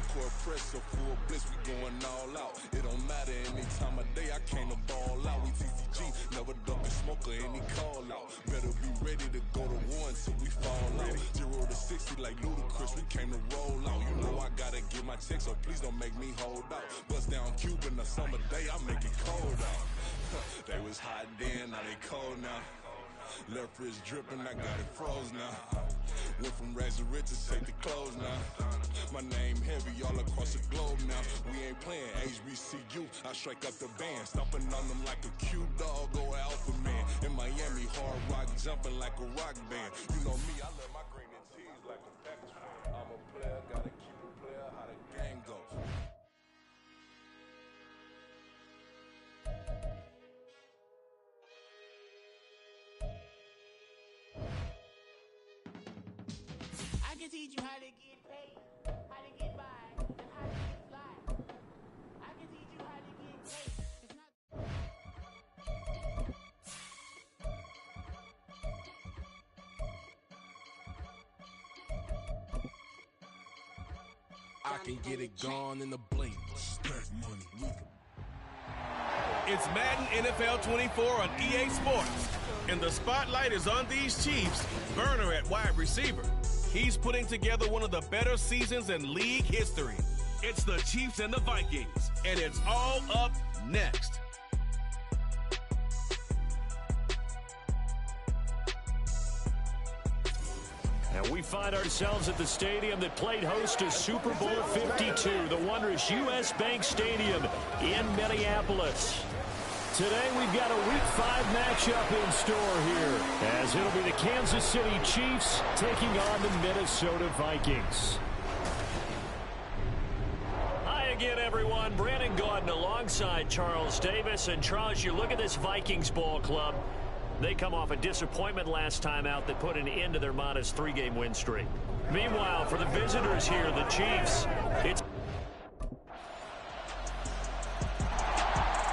Hardcore press, so full bliss, we going all out. It don't matter any time of day, I came to ball out. We TCG, never duck a smoker, any call out. Better be ready to go to war until we fall out. 0 to 60 like Ludacris, we came to roll out. You know I gotta get my check, so please don't make me hold out. Bust down Cuban a summer day, I make it cold out. They was hot then, now they cold now. Left wrist dripping, I got it froze now. Went from rags to riches, take the clothes now. My name heavy all across the globe now. We ain't playing HBCU, I strike up the band. Stomping on them like a cute dog or alpha man. In Miami, hard rock jumping like a rock band. You know me, I love my green and tees like a Packers fan. I'm a player, gotta keep a player, how the game goes. I can teach you how to get paid, how to get by, and how to get fly. I can teach you how to get paid. It's not. I can get it gone in the blink. Stack money. It's Madden NFL 24 on EA Sports. And the spotlight is on these Chiefs. Burner at wide receiver. He's putting together one of the better seasons in league history. It's the Chiefs and the Vikings. And it's all up next. And we find ourselves at the stadium that played host to Super Bowl 52, the wondrous U.S. Bank Stadium in Minneapolis. Today we've got a Week 5 matchup in store here, as it'll be the Kansas City Chiefs taking on the Minnesota Vikings. Hi again, everyone. Brandon Gaudin alongside Charles Davis. And Charles, you look at this Vikings ball club. They come off a disappointment last time out that put an end to their modest 3-game win streak. Meanwhile, for the visitors here, the Chiefs, it's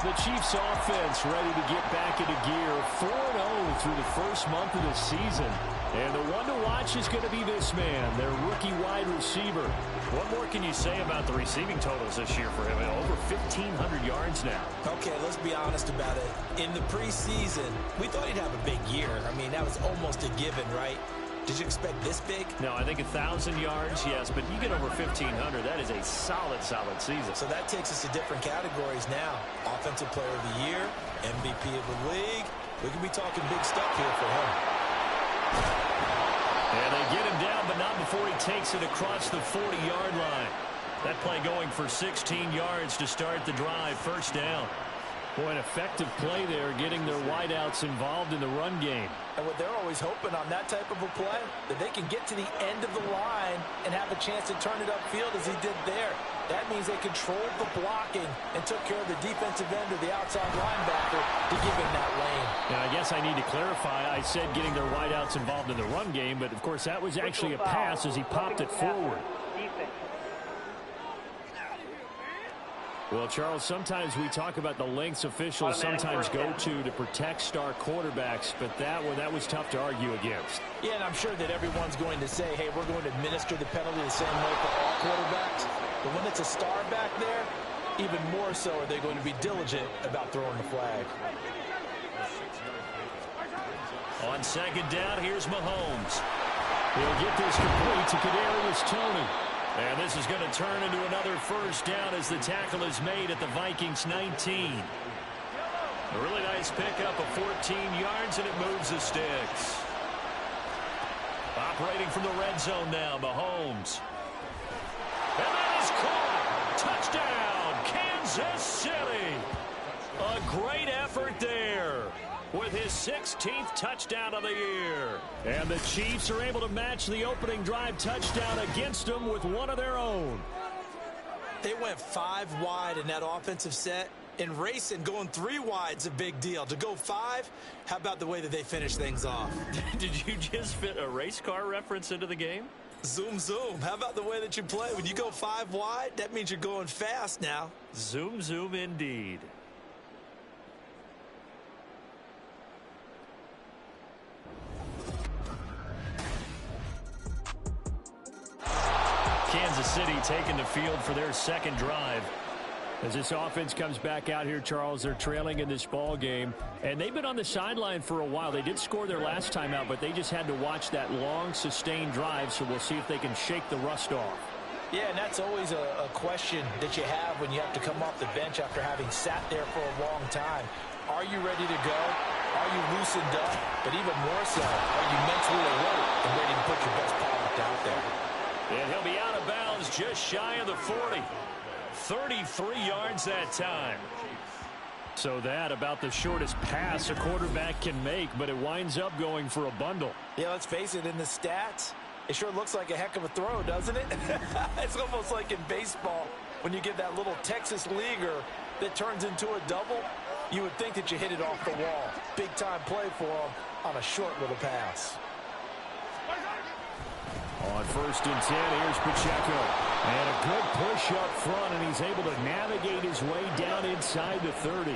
the Chiefs offense ready to get back into gear. 4-0 through the first month of the season. And the one to watch is going to be this man, their rookie wide receiver. What more can you say about the receiving totals this year for him? Over 1,500 yards now. Okay, let's be honest about it. In the preseason, we thought he'd have a big year. I mean, that was almost a given, right? Did you expect this big? No, I think 1,000 yards, yes, but you get over 1,500. That is a solid season. So that takes us to different categories now. Offensive Player of the Year, MVP of the league. We could be talking big stuff here for him. And they get him down, but not before he takes it across the 40-yard line. That play going for 16 yards to start the drive. First down. Boy, an effective play there, getting their wideouts involved in the run game. And what they're always hoping on that type of a play, that they can get to the end of the line and have a chance to turn it upfield as he did there. That means they controlled the blocking and took care of the defensive end or the outside linebacker to give him that lane. And I guess I need to clarify, I said getting their wideouts involved in the run game, but of course that was actually a pass as he popped it forward. Well, Charles, sometimes we talk about the lengths officials sometimes go to protect star quarterbacks, but that was tough to argue against. Yeah, and I'm sure that everyone's going to say, hey, we're going to administer the penalty the same way for all quarterbacks. But when it's a star back there, even more so are they going to be diligent about throwing the flag. On second down, here's Mahomes. He'll get this complete to Kadarius Toney. And this is going to turn into another first down as the tackle is made at the Vikings 19. A really nice pickup of 14 yards, and it moves the sticks. Operating from the red zone now, Mahomes. And that is caught. Touchdown, Kansas City. A great effort there with his 16th touchdown of the year. And the Chiefs are able to match the opening drive touchdown against them with one of their own. They went 5 wide in that offensive set. And racing, going 3 wide's a big deal. To go 5, how about the way that they finish things off? Did you just fit a race car reference into the game? Zoom, zoom. How about the way that you play? When you go 5 wide, that means you're going fast now. Zoom, zoom indeed. Kansas City taking the field for their second drive. As this offense comes back out here, Charles, they're trailing in this ball game, and they've been on the sideline for a while. They did score their last time out, but they just had to watch that long, sustained drive, so we'll see if they can shake the rust off. Yeah, and that's always a question that you have when you have to come off the bench after having sat there for a long time. Are you ready to go? Are you loosened up? But even more so, are you mentally alert and ready to put your best product out there? And he'll be out of bounds just shy of the 40. 33 yards that time. So that about the shortest pass a quarterback can make, but it winds up going for a bundle. Yeah, let's face it, in the stats, it sure looks like a heck of a throw, doesn't it? It's almost like in baseball when you get that little Texas leaguer that turns into a double. You would think that you hit it off the wall. Big-time play for him on a short little pass. On 1st and 10, here's Pacheco. And a good push up front, and he's able to navigate his way down inside the 30.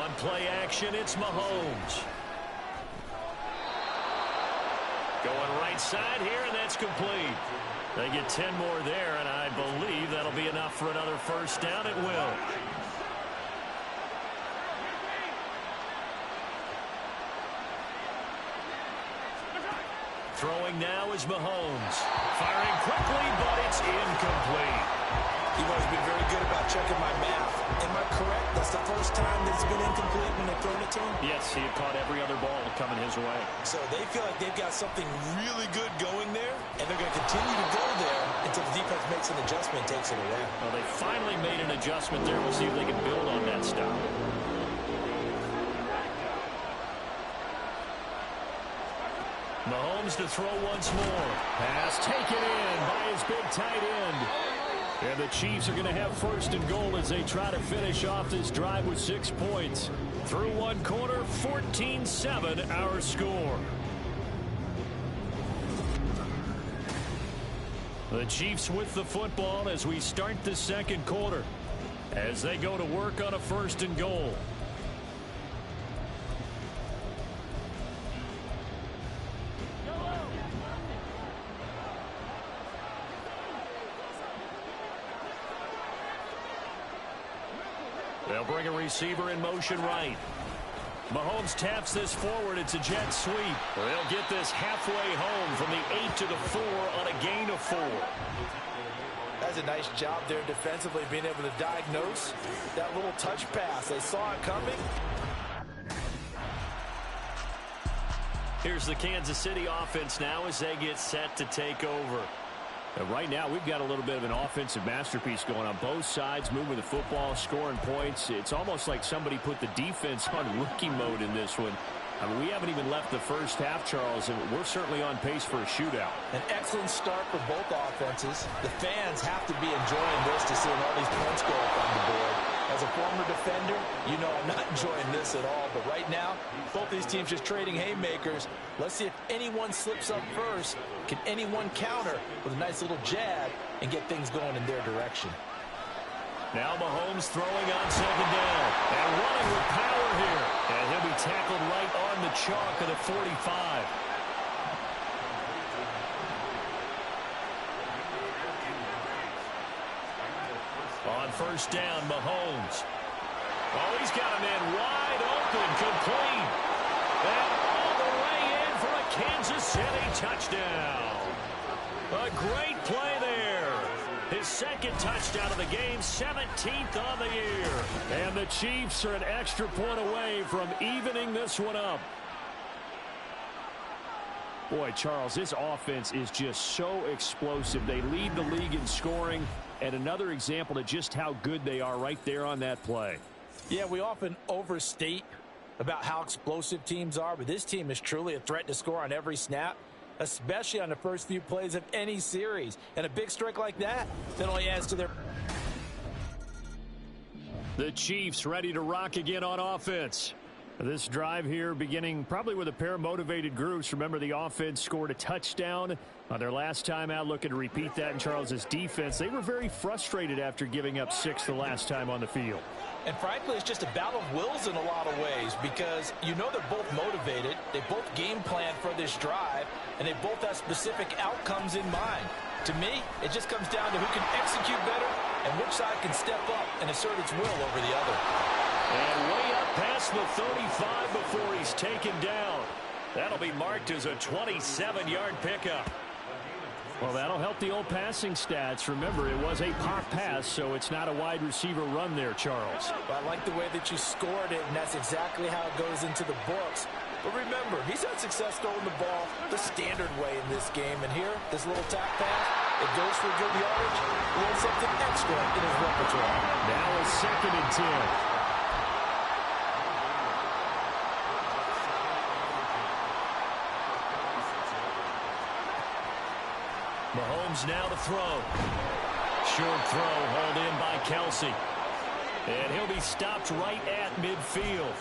On play action, it's Mahomes. Going right side here, and that's complete. They get 10 more there, and I believe that'll be enough for another first down. It will. Throwing now is Mahomes. Firing quickly, but it's incomplete. You've always been very good about checking my math. Am I correct? That's the first time that it's been incomplete when they've thrown it to him? Yes, he had caught every other ball coming his way. So they feel like they've got something really good going there, and they're going to continue to go there until the defense makes an adjustment and takes it away. Well, they finally made an adjustment there. We'll see if they can build on that stop. Mahomes to throw once more. Pass taken in by his big tight end. And the Chiefs are going to have 1st and goal as they try to finish off this drive with 6 points. Through one quarter, 14-7 our score. The Chiefs with the football as we start the second quarter. As they go to work on a 1st and goal. They'll bring a receiver in motion right. Mahomes taps this forward. It's a jet sweep. They'll get this halfway home from the 8 to the 4 on a gain of 4. That's a nice job there defensively, being able to diagnose that little touch pass. They saw it coming. Here's the Kansas City offense now as they get set to take over. And right now, we've got a little bit of an offensive masterpiece going on both sides, moving the football, scoring points. It's almost like somebody put the defense on rookie mode in this one. I mean, we haven't even left the first half, Charles, and we're certainly on pace for a shootout. An excellent start for both offenses. The fans have to be enjoying this to seeing all these points go up on the board. As a former defender, you know I'm not enjoying this at all. But right now, both these teams just trading haymakers. Let's see if anyone slips up first. Can anyone counter with a nice little jab and get things going in their direction? Now Mahomes throwing on 2nd down. And running with power here. And he'll be tackled right on the chalk of the 45. On 1st down, Mahomes. Oh, he's got a man wide open, complete. And all the way in for a Kansas City touchdown. A great play there. His 2nd touchdown of the game, 17th on the year. And the Chiefs are an extra point away from evening this one up. Boy, Charles, this offense is just so explosive. They lead the league in scoring, and another example of just how good they are right there on that play. Yeah, we often overstate about how explosive teams are, but this team is truly a threat to score on every snap, especially on the first few plays of any series. And a big strike like that only adds to their... The Chiefs ready to rock again on offense. This drive here beginning probably with a pair of motivated groups. Remember, the offense scored a touchdown on their last time out, looking to repeat that in Charles's defense. They were very frustrated after giving up 6 the last time on the field. And frankly, it's just a battle of wills in a lot of ways because you know they're both motivated. They both game plan for this drive, and they both have specific outcomes in mind. To me, it just comes down to who can execute better and which side can step up and assert its will over the other. And way up past the 35 before he's taken down. That'll be marked as a 27-yard pickup. Well, that'll help the old passing stats. Remember, it was a pop pass, so it's not a wide receiver run there, Charles. Well, I like the way that you scored it, and that's exactly how it goes into the books. But remember, he's had success throwing the ball the standard way in this game. And here, this little tap pass, it goes for good yardage. A little something extra in his repertoire. Now a 2nd and 10. Mahomes now to throw. Short throw hauled in by Kelsey. And he'll be stopped right at midfield.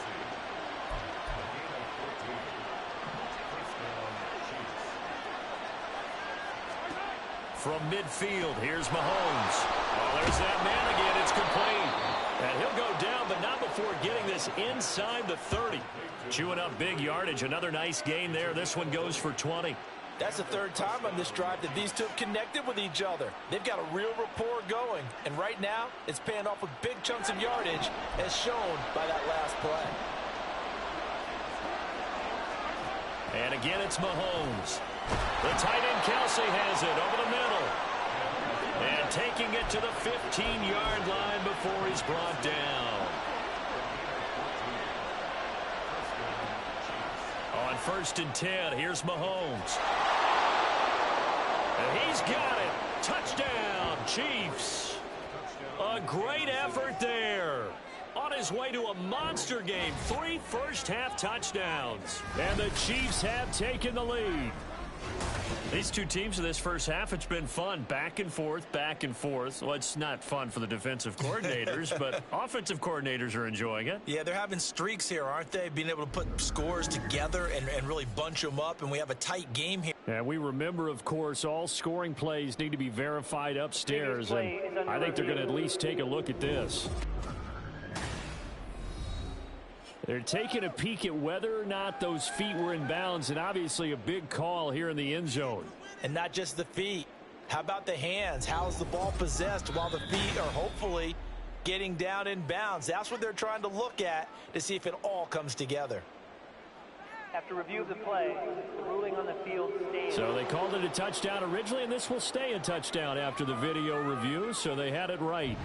From midfield, here's Mahomes. Oh, there's that man again. It's complete. And he'll go down, but not before getting this inside the 30. Chewing up big yardage. Another nice gain there. This one goes for 20. That's the 3rd time on this drive that these two have connected with each other. They've got a real rapport going. And right now, it's paying off with big chunks of yardage, as shown by that last play. And again, it's Mahomes. The tight end Kelsey has it over the middle. And taking it to the 15-yard line before he's brought down. On 1st and 10, here's Mahomes. And he's got it. Touchdown, Chiefs. A great effort there. On his way to a monster game. 3 first-half touchdowns. And the Chiefs have taken the lead. These two teams in this first half, it's been fun. Back and forth, back and forth. Well, it's not fun for the defensive coordinators, but offensive coordinators are enjoying it. Yeah, they're having streaks here, aren't they? Being able to put scores together and really bunch them up, and we have a tight game here. And we remember, of course, all scoring plays need to be verified upstairs, and I think they're going to at least take a look at this. They're taking a peek at whether or not those feet were in bounds, and obviously a big call here in the end zone. And not just the feet. How about the hands? How's the ball possessed while the feet are hopefully getting down in bounds? That's what they're trying to look at to see if it all comes together. After review of the play, the ruling on the field stands. So they called it a touchdown originally, and this will stay a touchdown after the video review, so they had it right.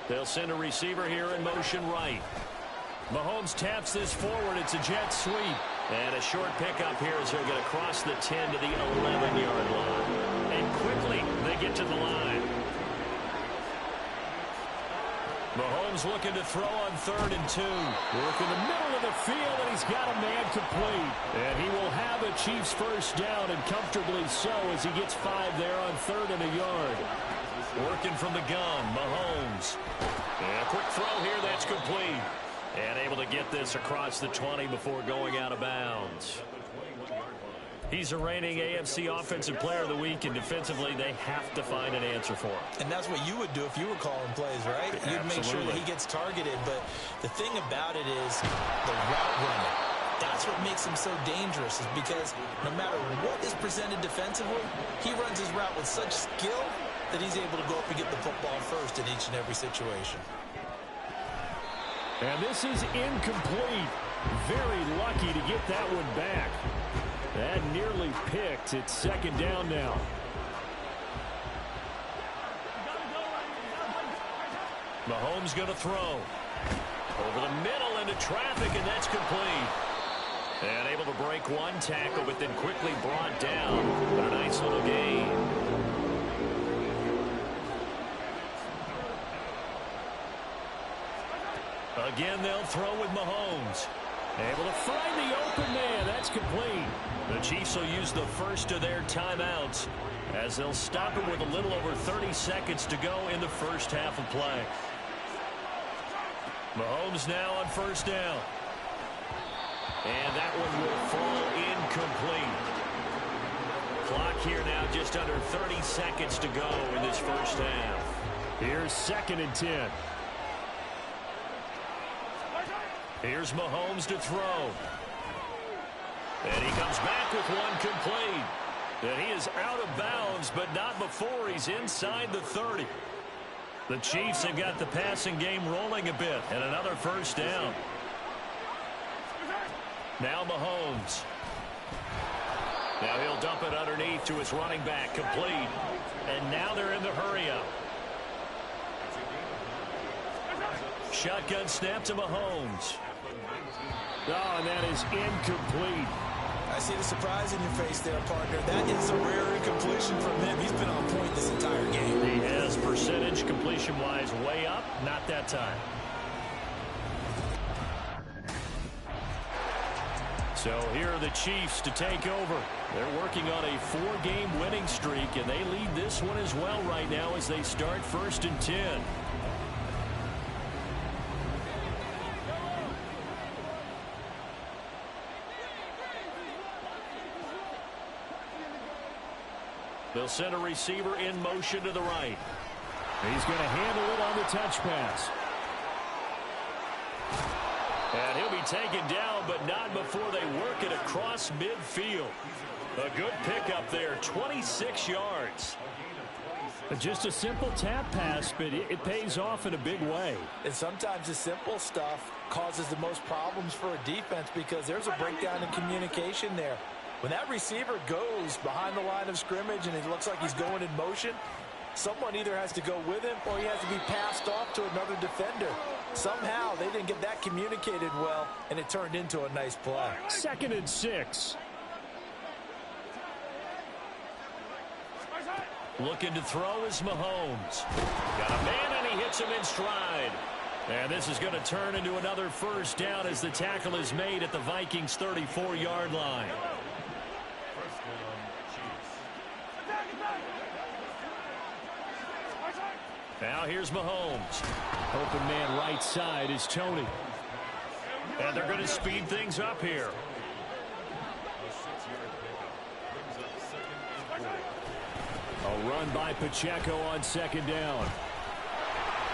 They'll send a receiver here in motion right. Mahomes taps this forward. It's a jet sweep. And a short pickup here as he'll get across the 10 to the 11-yard line. And quickly, they get to the line. Mahomes looking to throw on 3rd and 2. Work in the middle of the field, and he's got a man complete. And he will have a Chiefs first down, and comfortably so, as he gets 5 there on 3rd and a yard. Working from the gun, Mahomes. And a quick throw here, that's complete. And able to get this across the 20 before going out of bounds. He's a reigning AFC Offensive Player of the Week, and defensively, they have to find an answer for him. And that's what you would do if you were calling plays, right? Absolutely. You'd make sure that he gets targeted. But the thing about it is the route running. That's what makes him so dangerous, is because no matter what is presented defensively, he runs his route with such skill that he's able to go up and get the football first in each and every situation. And this is incomplete. Very lucky to get that one back. That nearly picked. It's second down now. Mahomes going to throw. Over the middle into traffic, and that's complete. And able to break one tackle, but then quickly brought down. But a nice little gain. Again, they'll throw with Mahomes. Able to find the open man. That's complete. The Chiefs will use the first of their timeouts as they'll stop it with a little over 30 seconds to go in the first half of play. Mahomes now on first down. And that one will fall incomplete. Clock here now just under 30 seconds to go in this first half. Here's 2nd and 10. Here's Mahomes to throw. And he comes back with one complete. And he is out of bounds, but not before he's inside the 30. The Chiefs have got the passing game rolling a bit. And another first down. Now Mahomes. Now he'll dump it underneath to his running back. Complete. And now they're in the hurry-up. Shotgun snap to Mahomes. Oh, and that is incomplete. I see the surprise in your face there, partner. That is a rare incompletion from him. He's been on point this entire game. He has percentage completion-wise way up. Not that time. So here are the Chiefs to take over. They're working on a 4-game winning streak, and they lead this one as well right now as they start 1st and 10. They'll send a receiver in motion to the right. He's going to handle it on the touch pass. And he'll be taken down, but not before they work it across midfield. A good pickup there, 26 yards. Just a simple tap pass, but it pays off in a big way. And sometimes the simple stuff causes the most problems for a defense because there's a breakdown in communication there. When that receiver goes behind the line of scrimmage and it looks like he's going in motion, someone either has to go with him or he has to be passed off to another defender. Somehow they didn't get that communicated well, and it turned into a nice play. 2nd and 6. Looking to throw is Mahomes. Got a man, and he hits him in stride. And this is going to turn into another first down as the tackle is made at the Vikings' 34-yard line. Now here's Mahomes. Open man right side is Tony. And they're going to speed things up here. A run by Pacheco on 2nd down.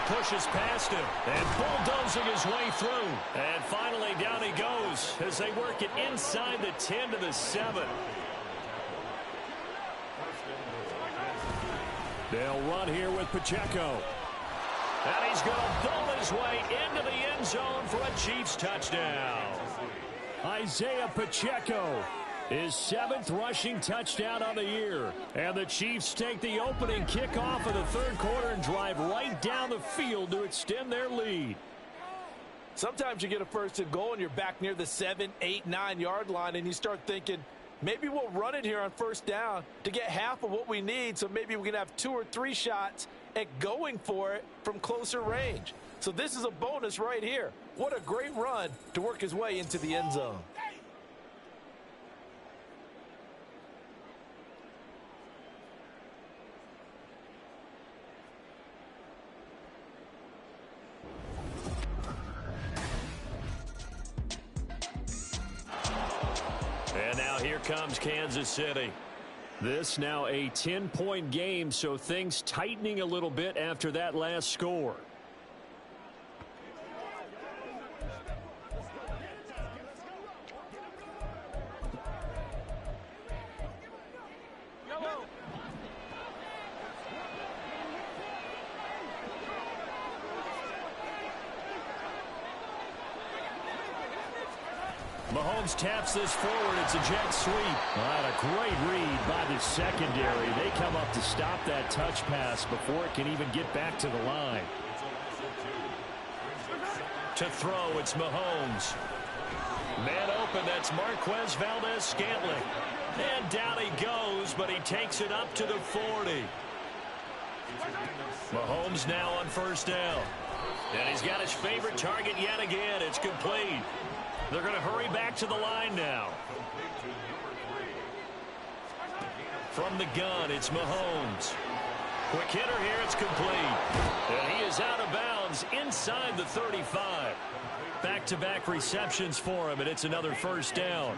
Pushes past him and bulldozing his way through. And finally down he goes as they work it inside the 10 to the 7. They'll run here with Pacheco. And he's going to bull his way into the end zone for a Chiefs touchdown. Isaiah Pacheco, his 7th rushing touchdown on the year. And the Chiefs take the opening kickoff of the 3rd quarter and drive right down the field to extend their lead. Sometimes you get a 1st and goal and you're back near the 7, 8, 9-yard line and you start thinking, maybe we'll run it here on 1st down to get half of what we need, so maybe we can have 2 or 3 shots at going for it from closer range. So this is a bonus right here. What a great run to work his way into the end zone. And now here comes Kansas City. This now a 10-point game, so things tightening a little bit after that last score. Mahomes taps this forward. It's a jet sweep. A great read by the secondary. They come up to stop that touch pass before it can even get back to the line. To throw, it's Mahomes. Man open, that's Marquez Valdez-Scantling. And down he goes, but he takes it up to the 40. Mahomes now on first down. And he's got his favorite target yet again. It's complete. They're going to hurry back to the line now. From the gun, it's Mahomes. Quick hitter here, it's complete. And he is out of bounds inside the 35. Back-to-back receptions for him, and it's another first down.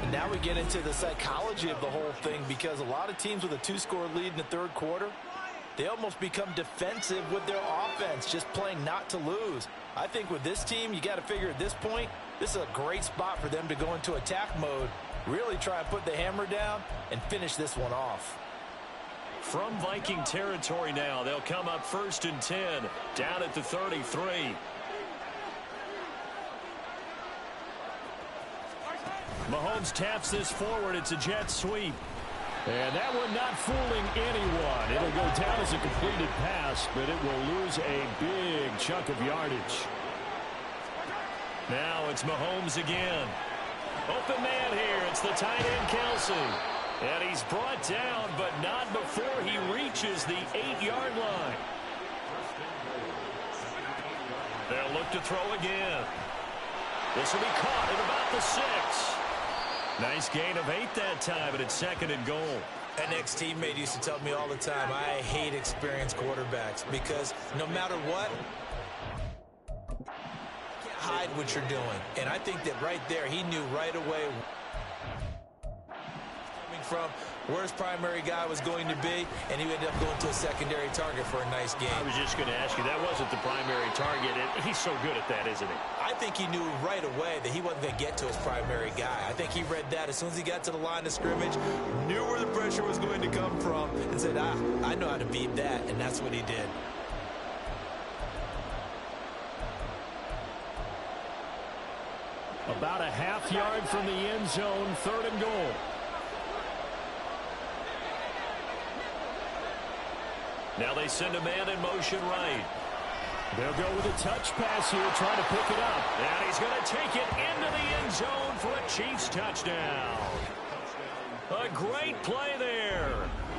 And now we get into the psychology of the whole thing, because a lot of teams with a 2-score lead in the third quarter, they almost become defensive with their offense, just playing not to lose. I think with this team, you got to figure at this point, this is a great spot for them to go into attack mode, really try and put the hammer down and finish this one off. From Viking territory now, they'll come up 1st and 10, down at the 33. Mahomes taps this forward. It's a jet sweep. And that one not fooling anyone. It'll go down as a completed pass, but it will lose a big chunk of yardage. Now it's Mahomes again. Open man here. It's the tight end, Kelsey. And he's brought down, but not before he reaches the 8-yard line. They'll look to throw again. This will be caught at about the 6. Nice gain of 8 that time, but it's 2nd and goal. An ex-teammate used to tell me all the time, I hate experienced quarterbacks because no matter what, you can't hide what you're doing. And I think that right there, he knew right away coming from where his primary guy was going to be, and he ended up going to a secondary target for a nice game. I was just going to ask you, that wasn't the primary target, and he's so good at that, isn't he? I think he knew right away that he wasn't going to get to his primary guy. I think he read that as soon as he got to the line of scrimmage, knew where the pressure was going to come from, and said, I know how to beat that, and that's what he did. About a half yard from the end zone, 3rd and goal. Now they send a man in motion right. They'll go with a touch pass here, trying to pick it up. And he's going to take it into the end zone for a Chiefs touchdown. A great play there.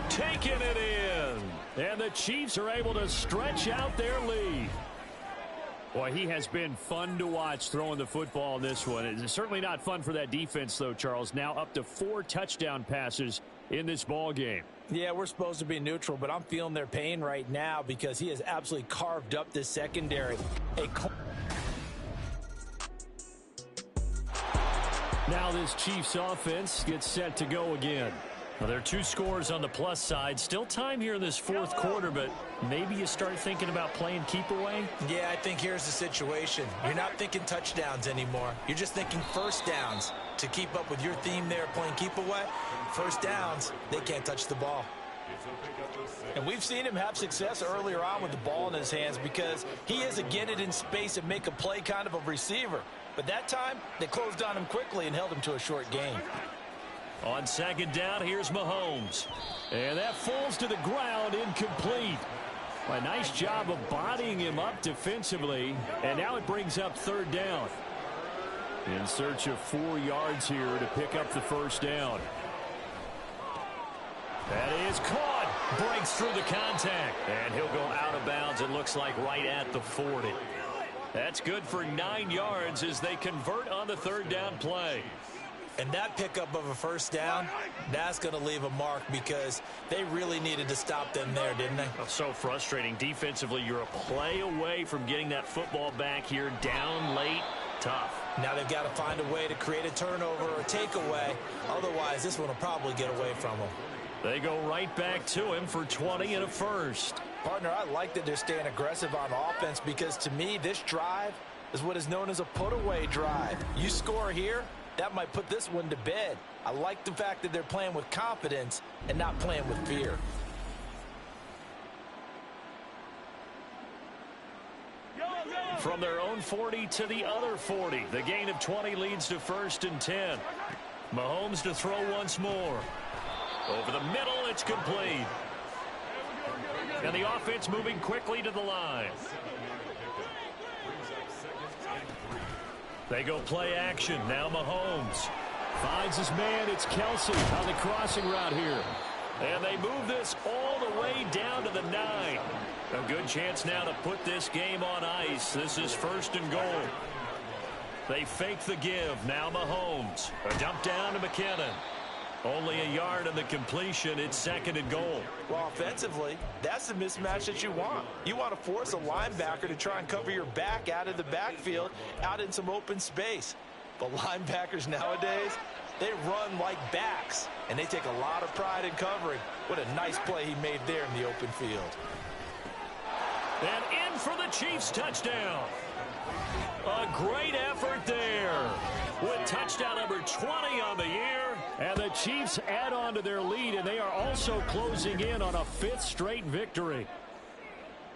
Taking it in. And the Chiefs are able to stretch out their lead. Boy, he has been fun to watch throwing the football in this one. It's certainly not fun for that defense, though, Charles. Now up to 4 touchdown passes in this ball game. Yeah, we're supposed to be neutral, but I'm feeling their pain right now because he has absolutely carved up this secondary. Now this Chiefs offense gets set to go again. Well, there are 2 scores on the plus side. Still time here in this 4th quarter, but maybe you start thinking about playing keep away? Yeah, I think here's the situation. You're not thinking touchdowns anymore. You're just thinking first downs. To keep up with your theme there, playing keep away, first downs, they can't touch the ball. And we've seen him have success earlier on with the ball in his hands because he is a get it in space and make a play kind of a receiver. But that time, they closed on him quickly and held him to a short gain. On 2nd down, here's Mahomes. And that falls to the ground, incomplete. A nice job of bodying him up defensively. And now it brings up 3rd down. In search of 4 yards here to pick up the first down. That is caught. Breaks through the contact. And he'll go out of bounds, it looks like, right at the 40. That's good for 9 yards as they convert on the 3rd down play. And that pickup of a first down, that's going to leave a mark because they really needed to stop them there, didn't they? So frustrating. Defensively, you're a play away from getting that football back here, down late. Tough. Now they've got to find a way to create a turnover or a takeaway. Otherwise, this one will probably get away from them. They go right back to him for 20 and a first. Partner, I like that they're staying aggressive on offense because to me, this drive is what is known as a put-away drive. You score here, that might put this one to bed. I like the fact that they're playing with confidence and not playing with fear. From their own 40 to the other 40. The gain of 20 leads to 1st and 10. Mahomes to throw once more. Over the middle, it's complete. And the offense moving quickly to the line. They go play action. Now Mahomes finds his man. It's Kelsey on the crossing route here. And they move this all the way down to the 9. A good chance now to put this game on ice. This is 1st and goal. They fake the give. Now Mahomes. A dump down to McKinnon. Only a yard on the completion. It's 2nd and goal. Well, offensively, that's the mismatch that you want. You want to force a linebacker to try and cover your back out of the backfield, out in some open space. But linebackers nowadays, they run like backs, and they take a lot of pride in covering. What a nice play he made there in the open field. And in for the Chiefs touchdown. A great effort there with touchdown number 20 on the year. And the Chiefs add on to their lead, and they are also closing in on a 5th straight victory.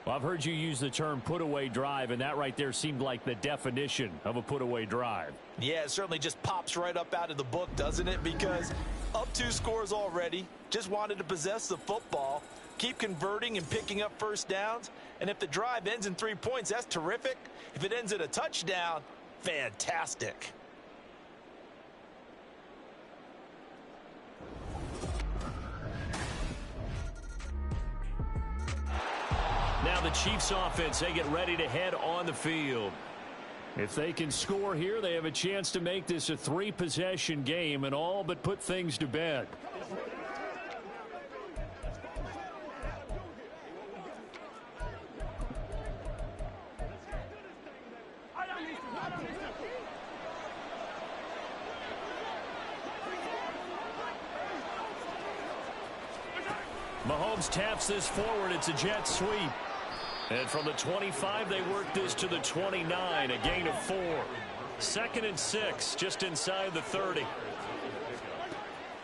Well, I've heard you use the term put-away drive, and that right there seemed like the definition of a put-away drive. Yeah, it certainly just pops right up out of the book, doesn't it? Because up 2 scores already, just wanted to possess the football, keep converting and picking up 1st downs. And if the drive ends in 3 points, that's terrific. If it ends in a touchdown, fantastic. Now the Chiefs offense, they get ready to head on the field. If they can score here, they have a chance to make this a 3-possession game and all but put things to bed. Mahomes taps this forward. It's a jet sweep. And from the 25, they work this to the 29, a gain of 4. 2nd and 6, just inside the 30.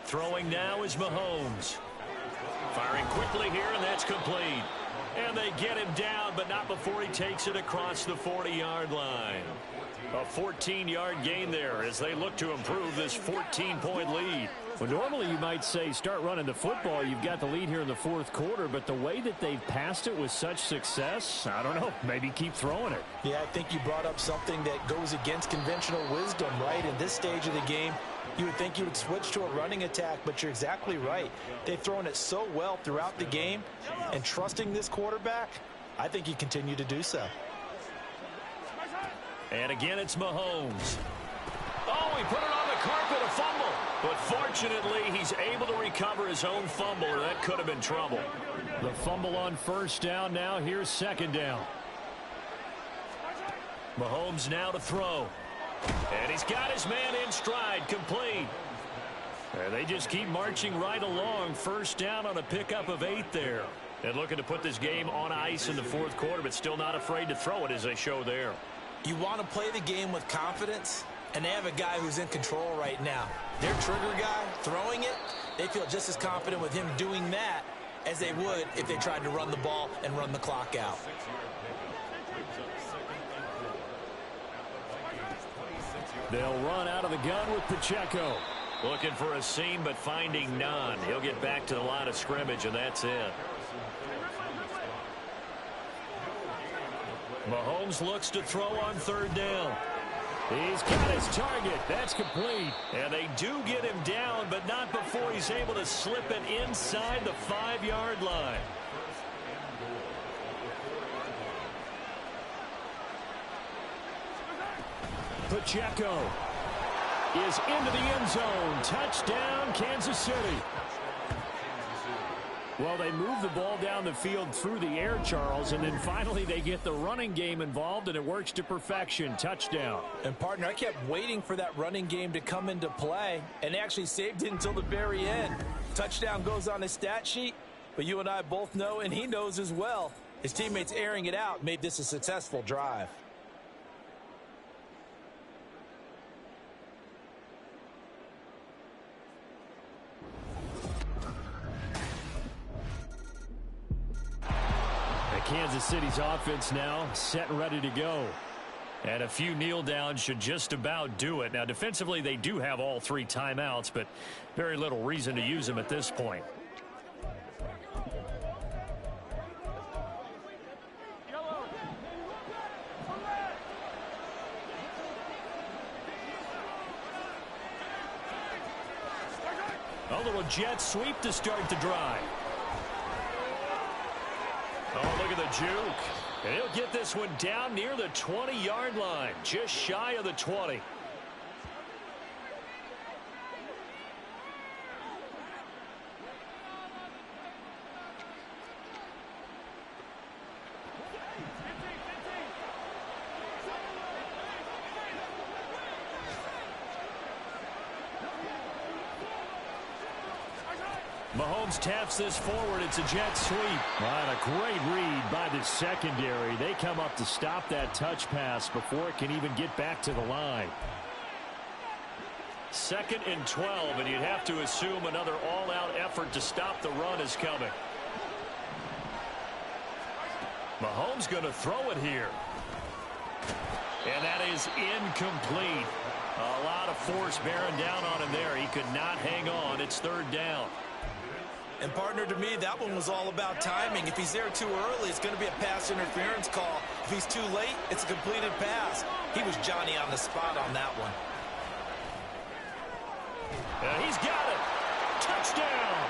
Throwing now is Mahomes. Firing quickly here, and that's complete. And they get him down, but not before he takes it across the 40-yard line. A 14-yard gain there as they look to improve this 14-point lead. Well, normally you might say start running the football. You've got the lead here in the 4th quarter, but the way that they've passed it with such success, I don't know, maybe keep throwing it. Yeah, I think you brought up something that goes against conventional wisdom, right? In this stage of the game, you would think you would switch to a running attack, but you're exactly right. They've thrown it so well throughout the game, and trusting this quarterback, I think you continue to do so. And again, it's Mahomes. Oh, he put it on the carpet, a fumble. But fortunately, he's able to recover his own fumble, or that could have been trouble. The fumble on 1st down. Now here's 2nd down. Mahomes now to throw. And he's got his man in stride, complete. And they just keep marching right along. 1st down on a pickup of 8 there. And looking to put this game on ice in the 4th quarter, but still not afraid to throw it as they show there. You want to play the game with confidence, and they have a guy who's in control right now. Their trigger guy throwing it, they feel just as confident with him doing that as they would if they tried to run the ball and run the clock out. They'll run out of the gun with Pacheco. Looking for a seam, but finding none. He'll get back to the line of scrimmage, and that's it. Mahomes looks to throw on 3rd down. He's got his target. That's complete. And they do get him down, but not before he's able to slip it inside the 5-yard line. Pacheco is into the end zone. Touchdown, Kansas City. Well, they move the ball down the field through the air, Charles, and then finally they get the running game involved, and it works to perfection. Touchdown. And, partner, I kept waiting for that running game to come into play, and they actually saved it until the very end. Touchdown goes on his stat sheet, but you and I both know, and he knows as well, his teammates airing it out made this a successful drive. Kansas City's offense now set and ready to go. And a few kneel downs should just about do it. Now, defensively, they do have all 3 timeouts, but very little reason to use them at this point. A little jet sweep to start the drive. Oh, look at the juke. And he'll get this one down near the 20-yard line, just shy of the 20. Mahomes taps this forward. It's a jet sweep. And a great read by the secondary. They come up to stop that touch pass before it can even get back to the line. 2nd and 12, and you'd have to assume another all-out effort to stop the run is coming. Mahomes going to throw it here. And that is incomplete. A lot of force bearing down on him there. He could not hang on. It's 3rd down. And, partner, to me, that one was all about timing. If he's there too early, it's going to be a pass interference call. If he's too late, it's a completed pass. He was Johnny on the spot on that one. He's got it. Touchdown.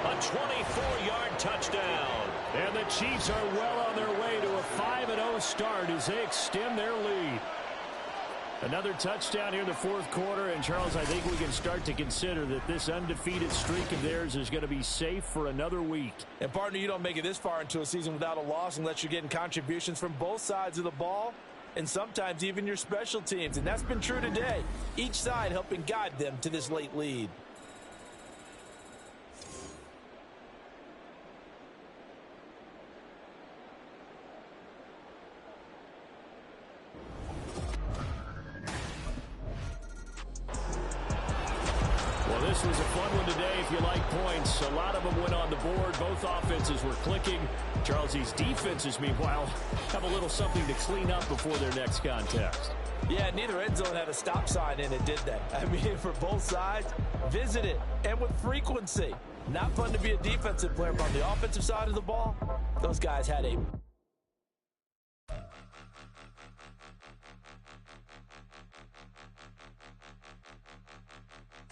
A 24-yard touchdown. And the Chiefs are well on their way to a 5-0 start as they extend their lead. Another touchdown here in the 4th quarter. And, Charles, I think we can start to consider that this undefeated streak of theirs is going to be safe for another week. And, partner, you don't make it this far into a season without a loss unless you're getting contributions from both sides of the ball and sometimes even your special teams. And that's been true today. Each side helping guide them to this late lead. This was a fun one today if you like points. A lot of them went on the board. Both offenses were clicking. Charles, these defenses, meanwhile, have a little something to clean up before their next contest. Yeah, neither end zone had a stop sign in it, did they? I mean, for both sides, visit it, and with frequency. Not fun to be a defensive player, but on the offensive side of the ball, those guys had a...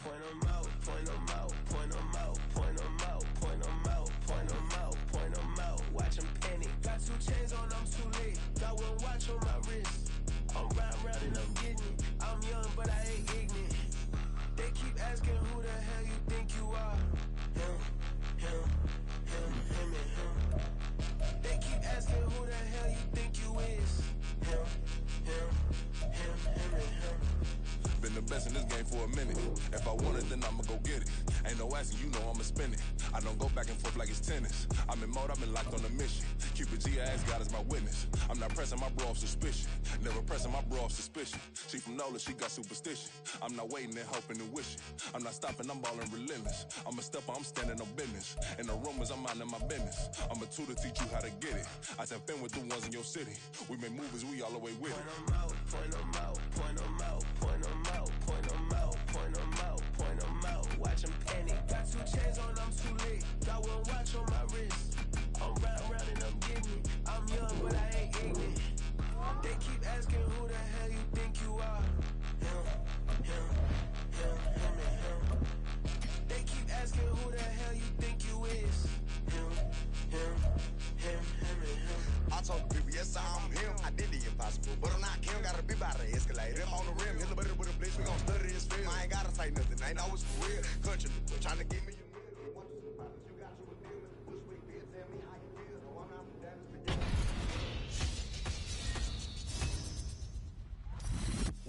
Point them out, point them out, point them out, point them out, point them out, point them out, point them out. Watch them panic. Got 2 chains on, I'm too late. Got 1 watch on my wrist. I'm round and I'm getting it. I'm young, but I ain't ignorant. They keep asking who the hell you think you are. Him, him, him, him, and him. They keep asking who the hell you think you is. Him, him, him, him, and him. Been the best in this game for a minute. If I want it, then I'ma go get it. Ain't no asking, you know I'ma spend it. I don't go back and forth like it's tennis. I'm in mode, I've been locked on a mission. Cupid G, I ask God as my witness. I'm not pressing my bro off suspicion. Never pressing my bro off suspicion. She from Nola, she got superstition. I'm not waiting and hoping and wishing. I'm not stopping, I'm balling relentless. I'm a stepper, I'm standing on business. In the rumors, I'm minding my business. I'm a tutor, teach you how to get it. I tap in with the ones in your city. We make movies, we all the way with it. Point them out, point them out, point them out, point them out, point them out, point them out, point them out. Watch them panic. Got 2 chains on, I'm too late. Got 1 watch on my wrist. I'm round and I'm getting it. I'm young, but I ain't ignorant. They keep asking who the hell you think you are. Him, him, him, him, and him. They keep asking who the hell you think you is. Him, him, him, him, and him. I told the people, yes, I'm him. I did the impossible, but I'm not him. Gotta be by the escalator. I'm on the rim, hit the butter with a blitz. We gon' study this film. I ain't gotta say nothing. Ain't always for real. Country people trying to give me your meal. You want to surprise you got you a deal. Push week, bitch, tell me how you feel. No, I'm not from Dallas, Virginia.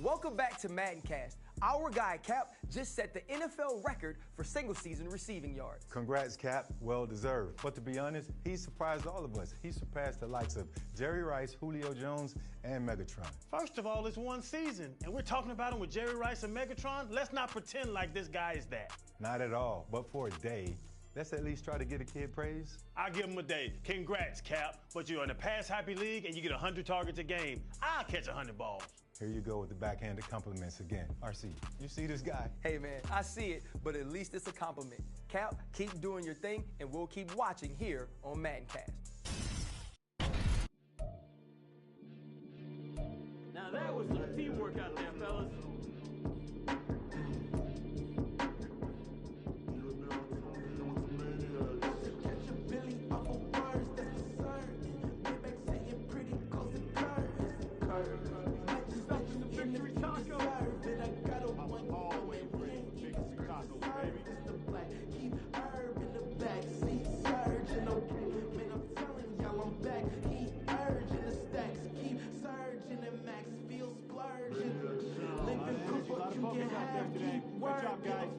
Welcome back to MaddenCast. Our guy, Cap, just set the NFL record for single-season receiving yards. Congrats, Cap. Well deserved. But to be honest, he surprised all of us. He surpassed the likes of Jerry Rice, Julio Jones, and Megatron. First of all, it's 1 season, and we're talking about him with Jerry Rice and Megatron. Let's not pretend like this guy is that. Not at all. But for a day, Let's at least try to get a kid praise. I give him a day. Congrats, Cap. But you're in a pass-happy league and you get 100 targets a game. I'll catch 100 balls. Here you go with the backhanded compliments again. RC, you see this guy? Hey, man, I see it, but at least it's a compliment. Cap, keep doing your thing, and we'll keep watching here on MaddenCast. Now that was some teamwork out there, fellas. Good job, guys.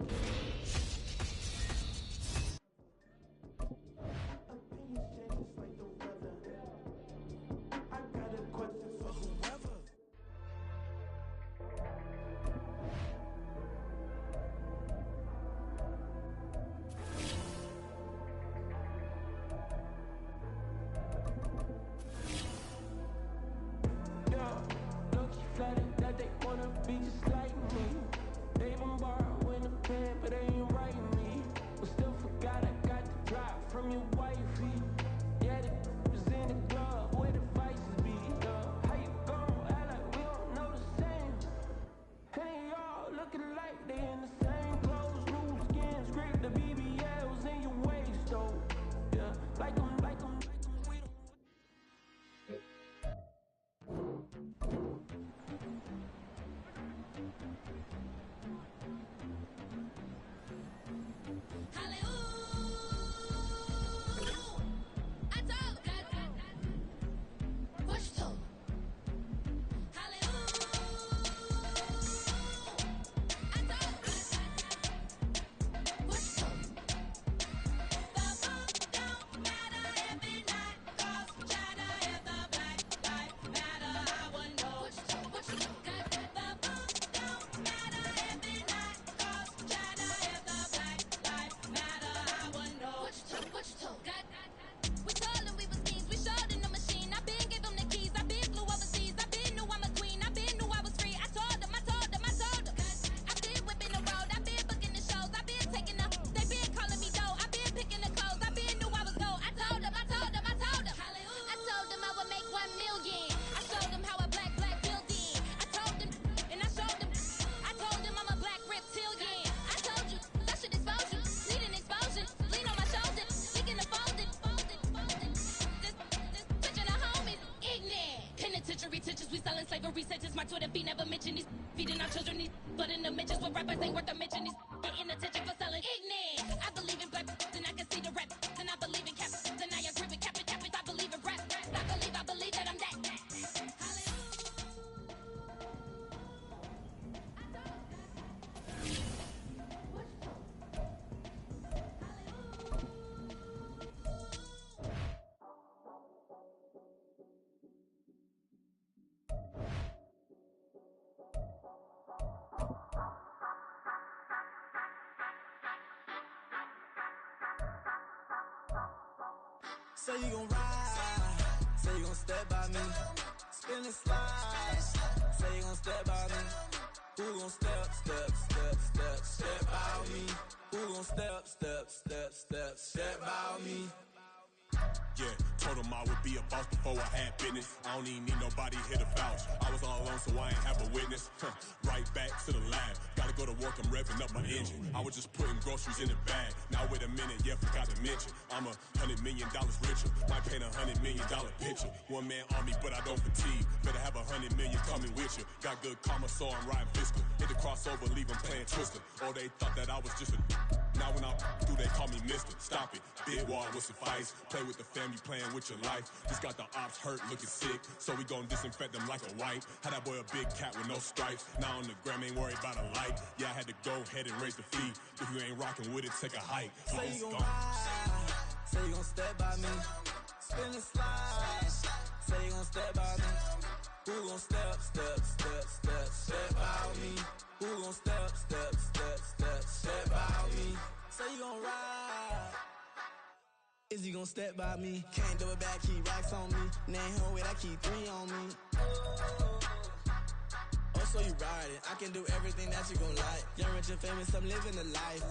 That they wanna be just like me. They been borrowing a pen, but they ain't writing me. But still forgot I got the drop from your wifey. Yeah, the was in the glove where the vices be. How you gon' act like we don't know the same? Hey, y'all looking like they in the same clothes, new skin, scrape the BBLs in your waist, though. Yeah, like them, we don't. Slavery sentence, my Twitter feed never mentioned these feeding our children these but in the mentions what rappers ain't worth a mention these getting attention for selling ignorant. I believe in black and I can see the rap and I believe in cap and I agree with cap and I believe in rap. I believe that I'm that. Say you gon' ride, say you gon' step by me, spin and slide, say you gon' step by me, who gon' step by me, who gon' step by me. Yeah, told him I would be a boss before I had business. I don't even need nobody here to vouch. I was all alone, so I ain't have a witness. Right back to the lab. Gotta go to work, I'm revving up my engine. I was just putting groceries in the bag. Now wait a minute, yeah, forgot to mention. I'm $100 million richer. Might paint $100 million picture. One man army, but I don't fatigue. Better have 100 million coming with you. Got good karma, so I'm riding fiscal. Hit the crossover, leave them playing Twister. Oh, they thought that I was just a. Now when I do, they call me Mister. Stop it. Big wall with suffice. Play with the family, playing with your life. Just got the ops hurt, looking sick. So we gon' disinfect them like a wipe. Had that boy a big cat with no stripes. Now on the gram, ain't worried about a light. Yeah, I had to go ahead and raise the fee. If you ain't rocking with it, take a hike. Say you gon' ride, say you gon' step by me, spin and slide, say you gon' step by me, who gon' step by me, who gon' step by me, say you gon' ride, step by me. Can't do it back, keep racks on me. Name her with, I keep 3 on me. Oh, so you ride it. I can do everything that you gon' like. Young, rich, and famous, I'm living the life.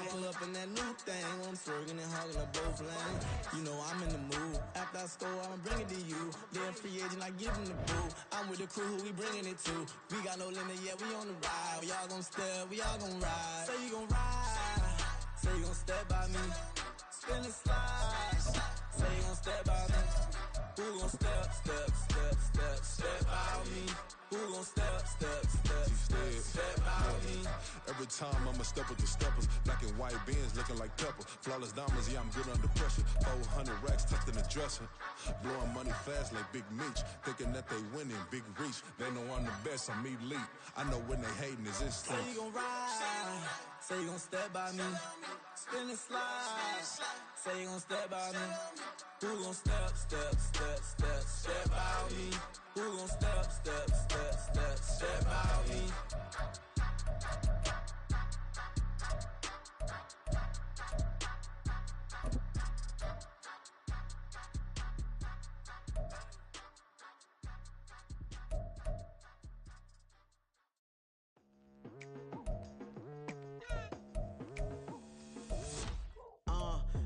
Pull up in that new thing. I'm swerving and hogging up both lanes. You know I'm in the mood. After I score, I'ma bring it to you. They're a free agent, I give them the boo. I'm with the crew, who we bringing it to. We got no limit, yeah, we on the ride. We all gon' step, we all gon' ride. Say you gon' ride. Say you gon' step by me. Spin and slide. Say you gon' step by me. Who gon' step by me? Who gon' step by me? Every time I'ma step with the steppers. Black and white beans looking like pepper. Flawless diamonds, yeah, I'm good under pressure. 400 racks tucked in the dresser. Blowing money fast like Big Meech. Thinking that they winning, big reach. They know I'm the best, I'm elite. I know when they hating is instinct. Say you gon' ride. Say you gon' step by me. Spin and slide. Say you gon' step by me. Who gon' step by me? Who gon' step by me?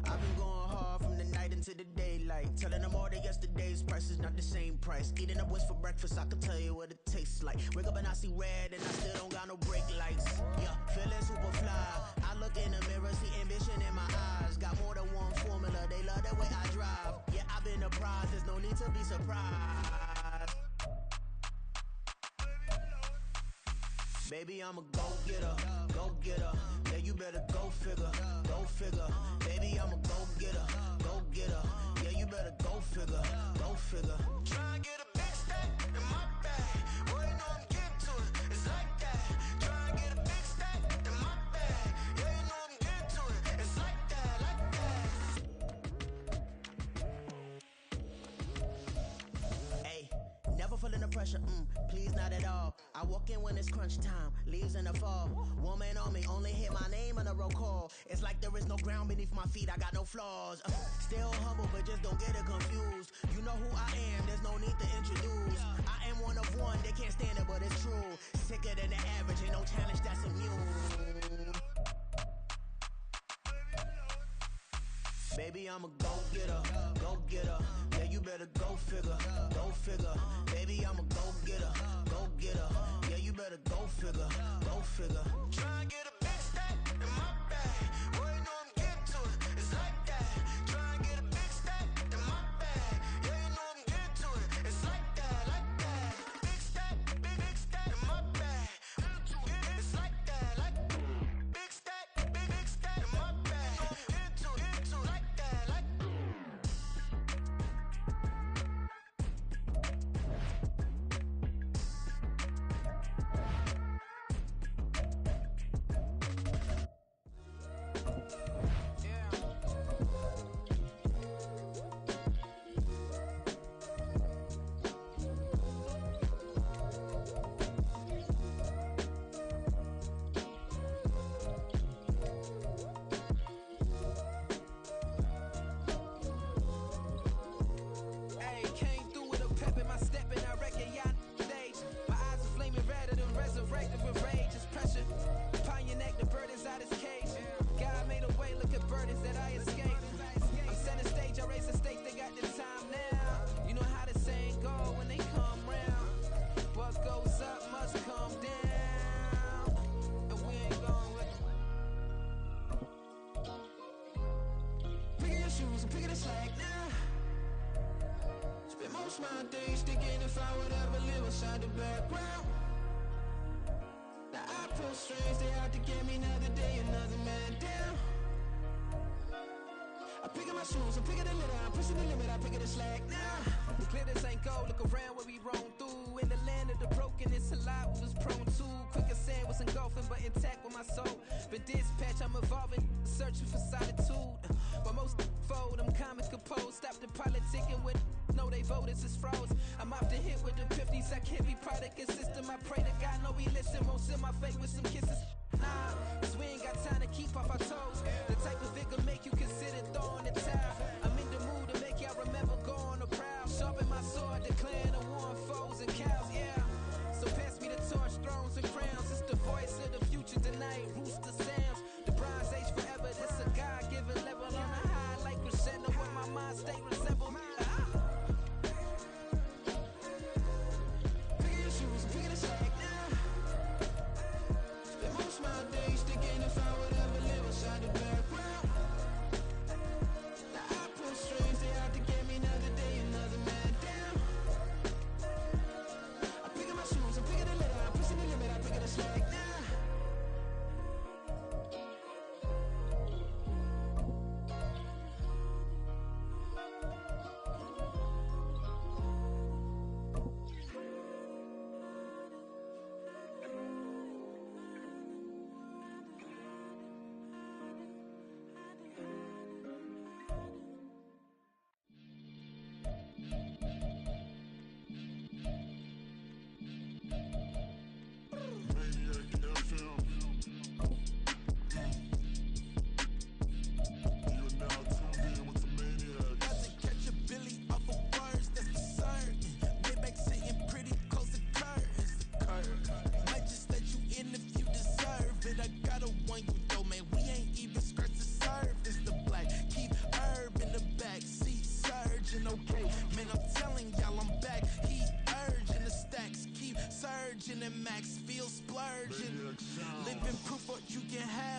I've been going hard from the night into the daylight. Telling them all that yesterday's price is not the same price. Eating up what's for breakfast, I can tell you what it tastes like. Wake up and I see red and I still don't got no brake lights. Yeah, feeling super fly. I look in the mirror, see ambition in my eyes. Got more than one formula, they love the way I drive. Yeah, I've been a prize, there's no need to be surprised. Baby, I'm a go-getter. Yeah, you better go figure. Baby, I'm a go-getter. Yeah, you better go figure. Try and get a big stack in my bag. Boy, you know I'm getting to it. It's like that. Try and get a big stack in my bag. Yeah, you know I'm getting to it. It's like that, Hey, never feeling the pressure, please not at all. I walk in when it's crunch time, leaves in the fall. Woman on me, only hit my name on a roll call. It's like there is no ground beneath my feet, I got no flaws. Still humble, but just don't get it confused. You know who I am, there's no need to introduce. I am one of one, they can't stand it, but it's true. Sicker than the average, ain't no challenge that's immune. Baby, I'm a go-getter. Yeah, you better go figure. Baby, I'm a go-getter. Yeah, you better go figure. Try and get a big stack in my bag. Boy, you know I'm getting to it. It's like that. Try and get a big stack in my bag. Yeah, you know I'm getting to it. It's like that. Big stack in my bag. It's like that. Big stack in my bag. Into like that. Strings, they out to get me another day, another man down. I pick up my shoes, I'm picking the litter, I'm pushing the limit, I pick up the slack now. The glitters ain't gold, look around where we roam through. In the land of the broken, it's a lot we was prone to. Quicker sand was engulfing, but intact with my soul. Been dispatched, I'm evolving, searching for solitude. But most fold, I'm comic composed. Stop the politicking with no, they voters is froze. I'm off the hit with the 50s, I can't be product and system. I pray to God, no, he listen, won't send my fate with some kisses. Nah, cause we ain't got time to keep off our toes. The type of vigor make you consider throwing the towel. I'm in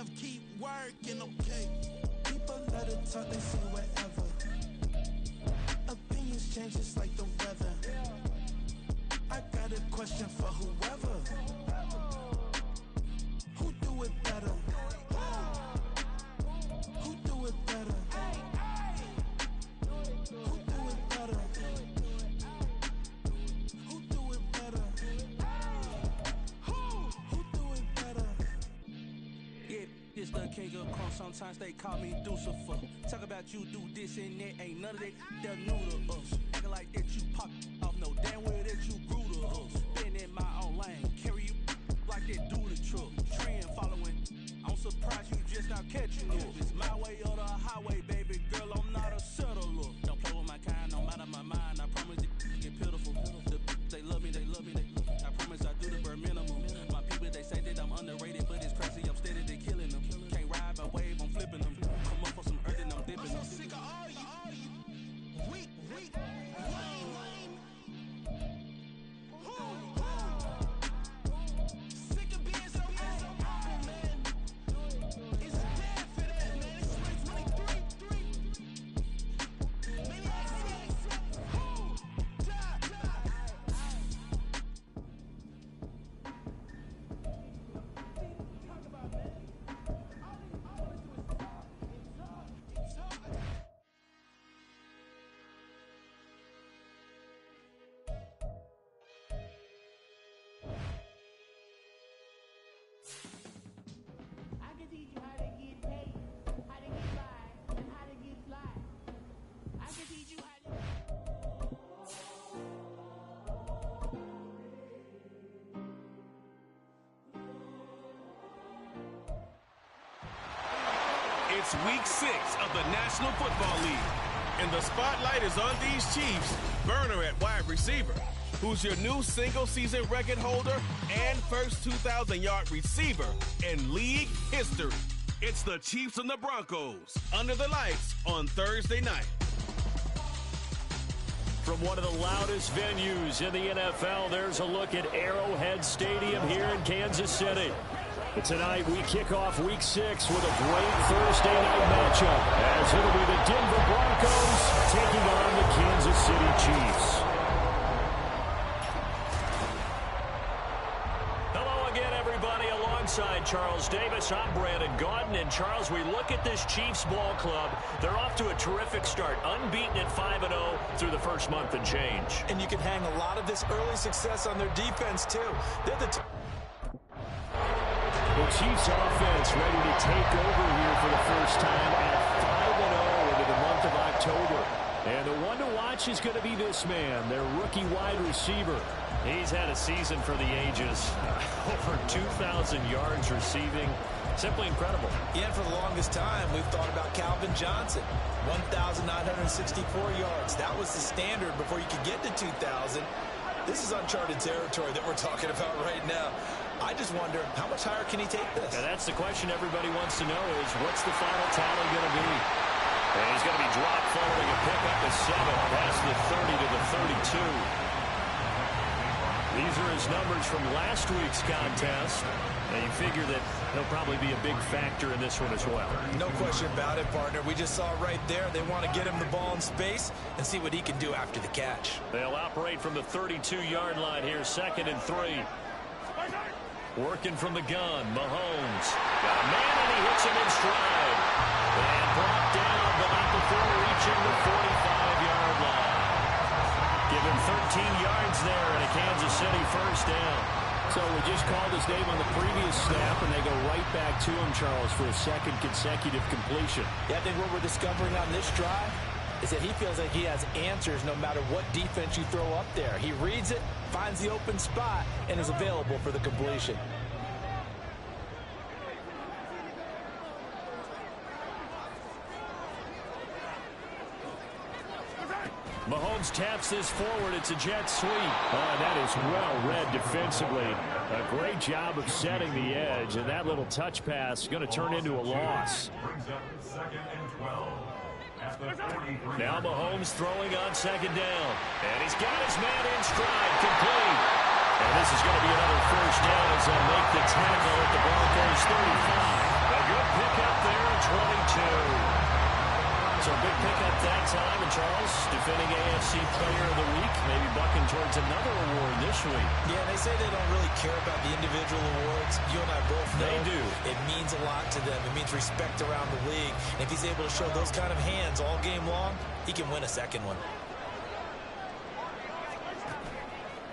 enough, keep working, okay? People let it talk, they say whatever. Opinions change just like the weather. I got a question for whoever. Who do it better? Who do it better? Who do it better? Who do it better? Who do it better? Yeah, this the king of crunk. Sometimes they call me Lucifer. Talk about you do this and that. Ain't none of that they're new to us. Acting like that you pop off. No damn well that you grew to us. Been in my own lane. Carry you like that do the truck. Trend following. I'm surprised you just not catching up. It's my way or the highway, baby girl. I'm not a settler. Don't play with my kind, no matter my mind. I promise it get pitiful. They love me, they love me, they love me. I promise I do the bare minimum. My people, they say that I'm underrated, but it's crazy. I'm steady, they killing them. Can't ride my wave, I'm flipping them. Come up for some earth and I'm dipping them. I'm so sick of all you weak, lame. Sick of being so humble, man. It's dead for that, man. It's 2023. Maniac, I can teach you how to get paid, how to get by, and how to get fly. I can teach you how to... It's week 6 of the National Football League, and the spotlight is on these Chiefs. Burner at wide receiver, who's your new single-season record holder and first 2,000-yard receiver in league history. It's the Chiefs and the Broncos under the lights on Thursday night. From one of the loudest venues in the NFL, there's a look at Arrowhead Stadium here in Kansas City. But tonight, we kick off Week 6 with a great Thursday night matchup, as it'll be the Denver Broncos taking on the Kansas City Chiefs. Hello again, everybody. Alongside Charles Davis, I'm Brandon Gaudin. And Charles, we look at this Chiefs ball club. They're off to a terrific start, unbeaten at 5-0 through the first month and change. And you can hang a lot of this early success on their defense, too. They're the Chiefs offense ready to take over here for the first time at 5-0 into the month of October. And the one to watch is going to be this man, their rookie wide receiver. He's had a season for the ages. Over 2,000 yards receiving. Simply incredible. Yeah, for the longest time, we've thought about Calvin Johnson. 1,964 yards. That was the standard before you could get to 2,000. This is uncharted territory that we're talking about right now. I just wonder, how much higher can he take this? Yeah, that's the question everybody wants to know is, what's the final tally going to be? And he's going to be dropped following a pickup of 7 past the 30 to the 32. These are his numbers from last week's contest. And you figure that he'll probably be a big factor in this one as well. No question about it, partner. We just saw right there. They want to get him the ball in space and see what he can do after the catch. They'll operate from the 32-yard line here, 2nd and 3. Working from the gun, Mahomes. Got a man, and he hits him in stride. And brought down, but not before reaching the 45-yard line. Give him 13 yards there and a Kansas City first down. So we just called his name on the previous snap, and they go right back to him, Charles, for a second consecutive completion. Yeah, I think what we're discovering on this drive is that he feels like he has answers no matter what defense you throw up there. He reads it, finds the open spot, and is available for the completion. Mahomes taps this forward. It's a jet sweep. That is well read defensively. A great job of setting the edge, and that little touch pass is going to turn into a loss. Now Mahomes throwing on 2nd down. And he's got his man in stride, complete. And this is going to be another first down as they'll make the tackle at the Broncos 35. A good 22. So a big pickup that time. And Charles, defending AFC Player of the Week, maybe bucking towards another award this week. Yeah, they say they don't really care about the individual awards. You and I both know they do. It means a lot to them. It means respect around the league. And if he's able to show those kind of hands all game long, he can win a second one.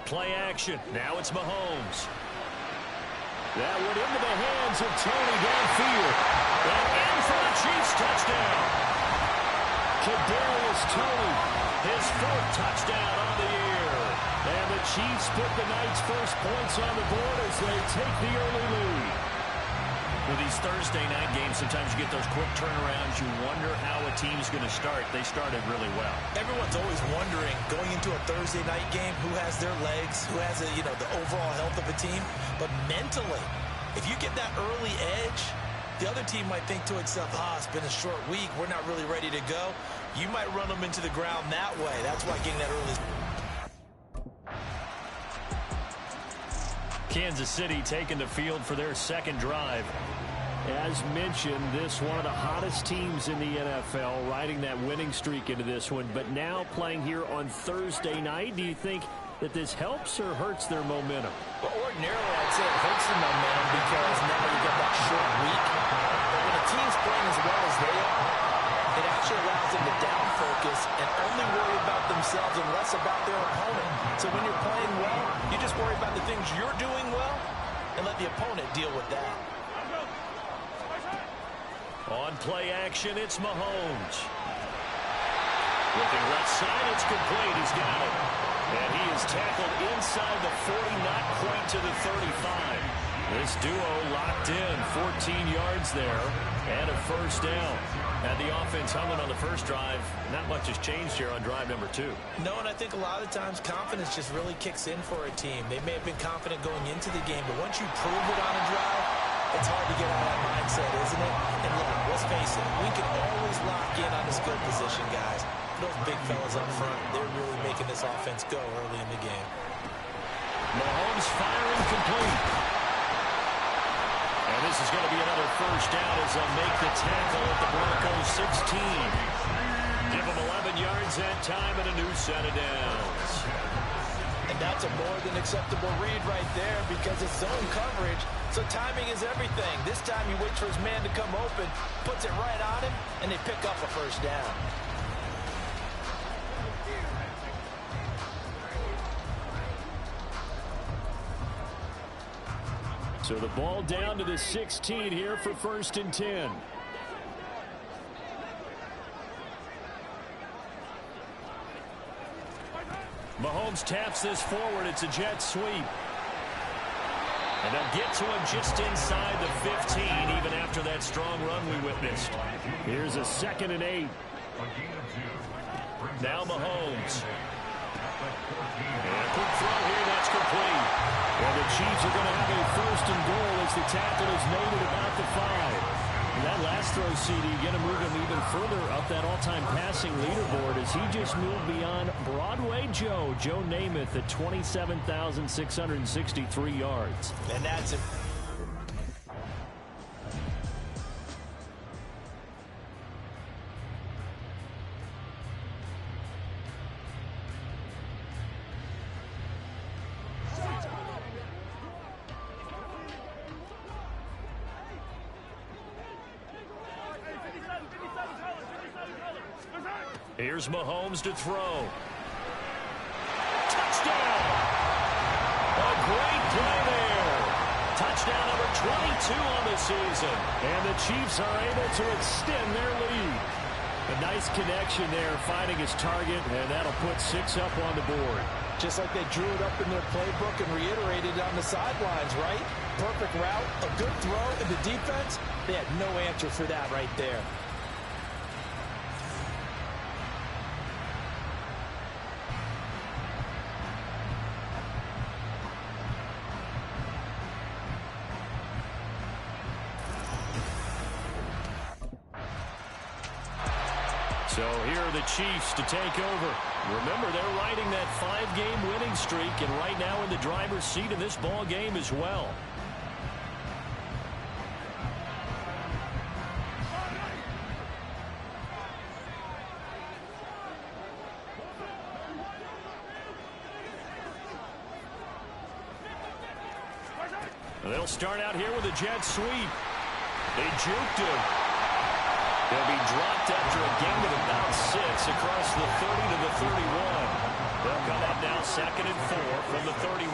Play action. Now it's Mahomes. That went into the hands of Tony downfield. And in for the Chiefs touchdown. Kadarius Toney, his fourth touchdown on the year. And the Chiefs put the night's first points on the board as they take the early lead. With these Thursday night games, sometimes you get those quick turnarounds. You wonder how a team's going to start. They started really well. Everyone's always wondering, going into a Thursday night game, who has their legs, who has the overall health of a team. But mentally, if you get that early edge, the other team might think to itself, it's been a short week. We're not really ready to go. You might run them into the ground that way. That's why getting that early. Kansas City taking the field for their second drive. As mentioned, this one of the hottest teams in the NFL, riding that winning streak into this one. But now playing here on Thursday night, do you think that this helps or hurts their momentum? Well, ordinarily, I'd say it hurts the momentum because now you get that short week. But when a team's playing as well as they are, it actually allows them to down focus and only worry about themselves and less about their opponent. So when you're playing well, you just worry about the things you're doing well and let the opponent deal with that. On play action, it's Mahomes. Looking left side, it's complete. He's got it. And he is tackled inside the 40, not quite to the 35. This duo locked in, 14 yards there, and a first down. And the offense humming on the first drive. Not much has changed here on drive number 2. No, and I think a lot of times confidence just really kicks in for a team. They may have been confident going into the game, but once you prove it on a drive, it's hard to get out of that mindset, isn't it? And look, let's face it, we can always lock in on the skill position, guys. Those big fellas up front, they're really making this offense go early in the game. Mahomes firing complete. And this is going to be another first down as they'll make the tackle at the Broncos 16. Give them 11 yards that time and a new set of downs. And that's a more than acceptable read right there because it's zone coverage, so timing is everything. This time he waits for his man to come open, puts it right on him, and they pick up a first down. So the ball down to the 16 here for 1st and 10. Mahomes taps this forward. It's a jet sweep. And they'll get to him just inside the 15, even after that strong run we witnessed. Here's a 2nd and 8. Now Mahomes. And a quick throw here, that's complete. Well, the Chiefs are going to have a 1st and goal as the tackle is made at about the 5. And that last throw, CD, going to move him even further up that all-time passing leaderboard as he just moved beyond Broadway Joe Namath at 27,663 yards. And that's it. Here's Mahomes to throw. Touchdown! A great play there. Touchdown number 22 on the season. And the Chiefs are able to extend their lead. A nice connection there, finding his target, and that'll put 6 up on the board. Just like they drew it up in their playbook and reiterated on the sidelines, right? Perfect route, a good throw, and the defense, they had no answer for that right there. So here are the Chiefs to take over. Remember, they're riding that 5-game winning streak, and right now in the driver's seat in this ball game as well. They'll start out here with a jet sweep. They juked him. He'll be dropped after a gain of about 6 across the 30 to the 31. They'll come up now 2nd and 4 from the 31.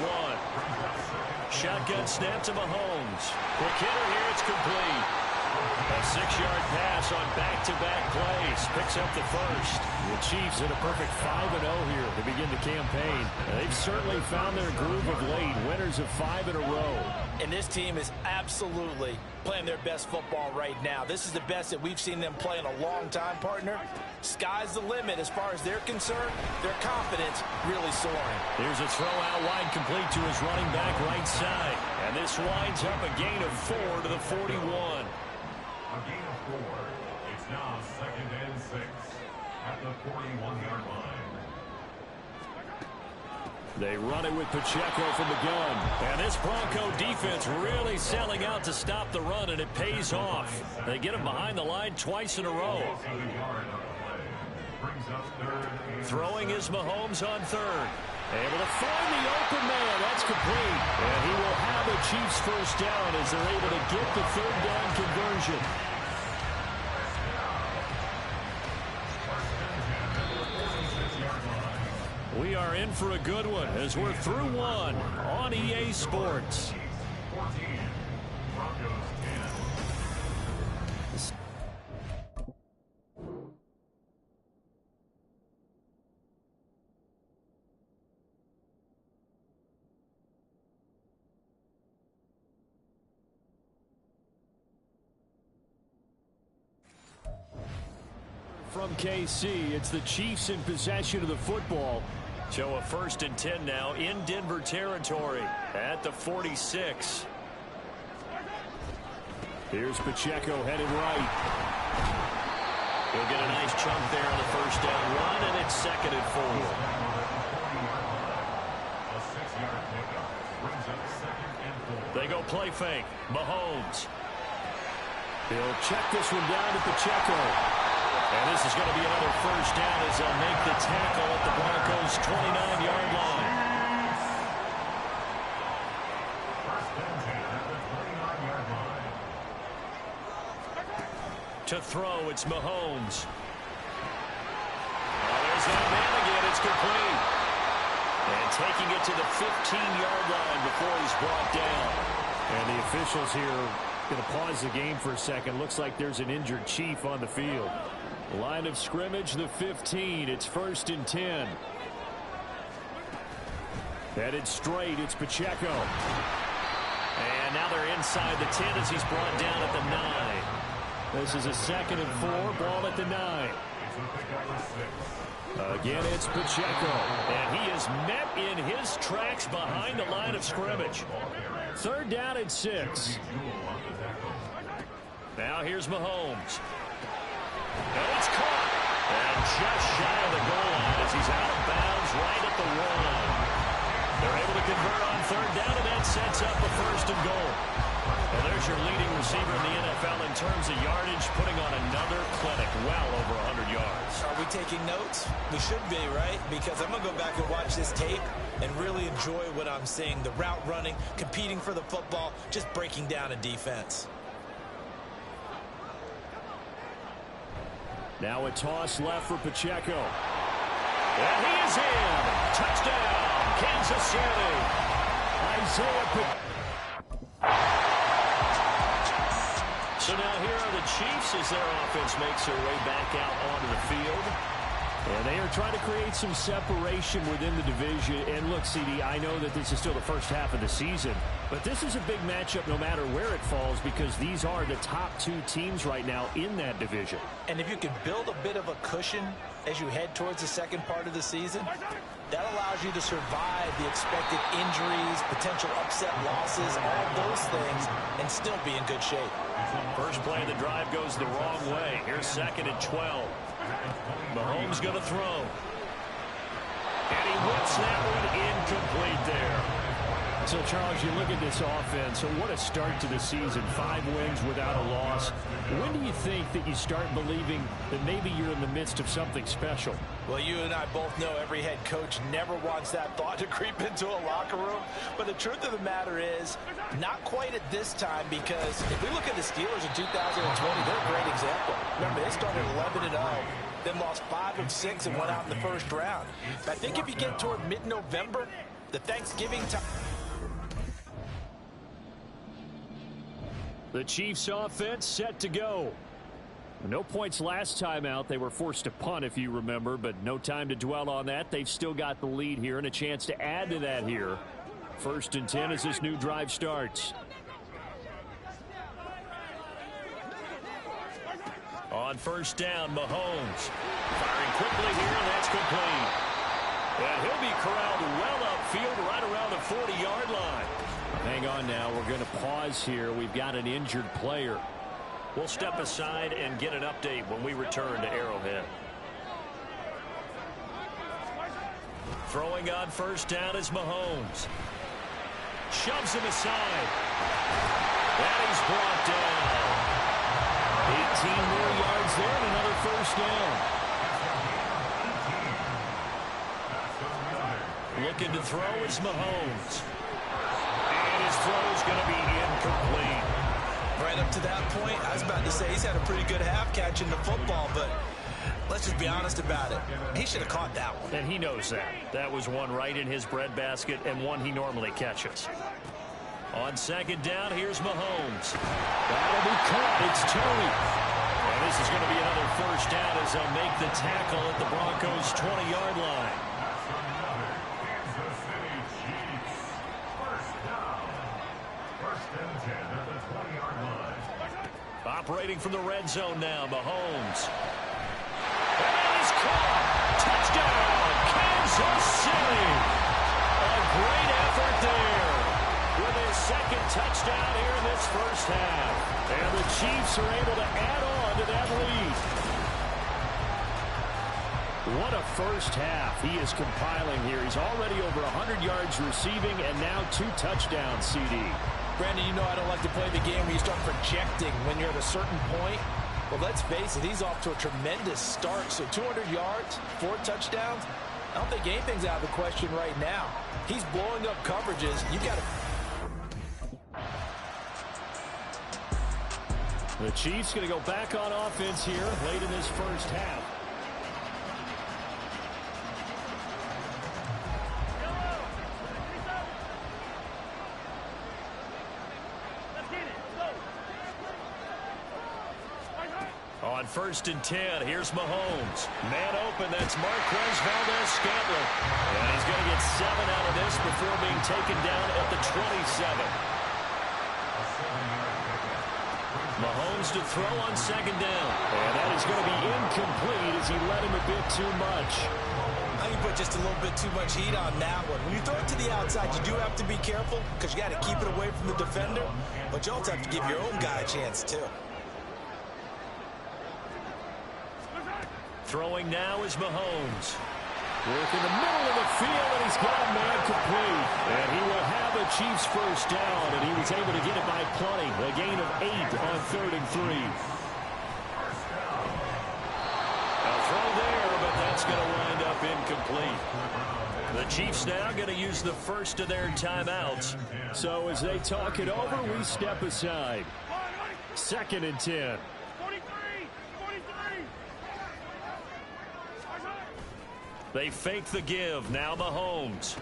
Shotgun snap to Mahomes. Quick hitter here, it's complete. A 6-yard pass on back-to-back plays. Picks up the first. The Chiefs in a perfect 5-0 here to begin the campaign. They've certainly found their groove of late. Winners of 5 in a row. And this team is absolutely playing their best football right now. This is the best that we've seen them play in a long time, partner. Sky's the limit as far as they're concerned. Their confidence really soaring. Here's a throw out wide, complete to his running back right side. And this winds up a gain of 4 to the 41. A gain of 4. It's now 2nd and 6 at the 41-yard line. They run it with Pacheco from the gun. And this Bronco defense really selling out to stop the run, and it pays off. They get him behind the line twice in a row. Throwing is Mahomes on 3rd. Able to find the open man. That's complete. And he will have the Chiefs first down as they're able to get the 3rd down conversion. We are in for a good one as we're through one on EA Sports. 14. Broncos 10. From KC, it's the Chiefs in possession of the football. So a 1st and 10 now in Denver territory at the 46. Here's Pacheco headed right. He'll get a nice chunk there on the 1st down run, and it's 2nd and 4. A 6-yard pickup brings up 2nd and 4. They go play fake. Mahomes. He'll check this one down to Pacheco. And this is going to be another 1st down as they'll make the tackle at the Broncos' 29-yard line. 1st and 10 at the 29-yard line. To throw, it's Mahomes. Oh, there's that man again. It's complete. And taking it to the 15-yard line before he's brought down. And the officials here going to pause the game for a second. Looks like there's an injured Chief on the field. Line of scrimmage, the 15. It's 1st and 10. Headed straight, it's Pacheco. And now they're inside the 10 as he's brought down at the 9. This is a 2nd and 4, ball at the 9. Again, it's Pacheco. And he is met in his tracks behind the line of scrimmage. 3rd down and 6. Now here's Mahomes. And it's caught. And just shy of the goal line as he's out of bounds right at the 1. They're able to convert on 3rd down, and that sets up a 1st and goal. And there's your leading receiver in the NFL in terms of yardage, putting on another clinic, well over 100 yards. Are we taking notes? We should be, right? Because I'm going to go back and watch this tape and really enjoy what I'm seeing. The route running, competing for the football, just breaking down a defense. Now a toss left for Pacheco. And he is in. Touchdown, Kansas City. Isaiah So now here are the Chiefs as their offense makes their way back out onto the field. And they are trying to create some separation within the division. And look, CD, I know that this is still the first half of the season, but this is a big matchup no matter where it falls because these are the top 2 teams right now in that division. And if you can build a bit of a cushion as you head towards the second part of the season, that allows you to survive the expected injuries, potential upset losses, all those things, and still be in good shape. First play of the drive goes the wrong way. Here's 2nd and 12. Mahomes going to throw. And he whips that one incomplete there. So, Charles, you look at this offense, so what a start to the season. 5 wins without a loss. When do you think that you start believing that maybe you're in the midst of something special? Well, you and I both know every head coach never wants that thought to creep into a locker room. But the truth of the matter is, not quite at this time, because if we look at the Steelers in 2020, they're a great example. Remember, they started 11-0, then lost 5 of 6 and went out in the first round. But I think if you get toward mid-November, the Thanksgiving time... The Chiefs offense set to go. No points last time out. They were forced to punt, if you remember, but no time to dwell on that. They've still got the lead here and a chance to add to that here. 1st and 10 as this new drive starts. On 1st down, Mahomes. Firing quickly here, and that's complete. And he'll be corralled well upfield right around the 40-yard line. Hang on now. We're going to pause here. We've got an injured player. We'll step aside and get an update when we return to Arrowhead. Throwing on 1st down is Mahomes. Shoves him aside. And he's brought down. 18 more yards there and another 1st down. Looking to throw is Mahomes. And his throw is going to be incomplete. Right up to that point, I was about to say he's had a pretty good half catching the football, but let's just be honest about it. He should have caught that one. And he knows that. That was one right in his breadbasket and one he normally catches. On 2nd down, here's Mahomes. That'll be caught. It's Tony. And this is going to be another 1st down as they'll make the tackle at the Broncos' 20-yard line. Operating from the red zone now, Mahomes. And he's caught. Touchdown, Kansas City. A great effort there with his 2nd touchdown here in this 1st half. And the Chiefs are able to add on to that lead. What a 1st half he is compiling here. He's already over 100 yards receiving and now 2 touchdowns, CD. Brandon, you know I don't like to play the game where you start projecting when you're at a certain point. Well, let's face it, he's off to a tremendous start. So 200 yards, 4 touchdowns. I don't think anything's out of the question right now. He's blowing up coverages. You got to... The Chiefs going to go back on offense here late in this 1st half. On 1st and 10, here's Mahomes. Man open, that's Marquez Valdez-Scantling. And he's going to get 7 out of this before being taken down at the 27. Mahomes to throw on 2nd down. And that is going to be incomplete as he led him a bit too much. I think you put just a little bit too much heat on that one. When you throw it to the outside, you do have to be careful because you got to keep it away from the defender. But you also have to give your own guy a chance, too. Throwing now is Mahomes. Work in the middle of the field, and he's got a man complete. And he will have a Chiefs 1st down, and he was able to get it by plenty. A gain of 8 on 3rd and 3. A throw there, but that's going to wind up incomplete. The Chiefs now going to use the first of their timeouts. So as they talk it over, we step aside. 2nd and 10. They fake the give. Now Mahomes.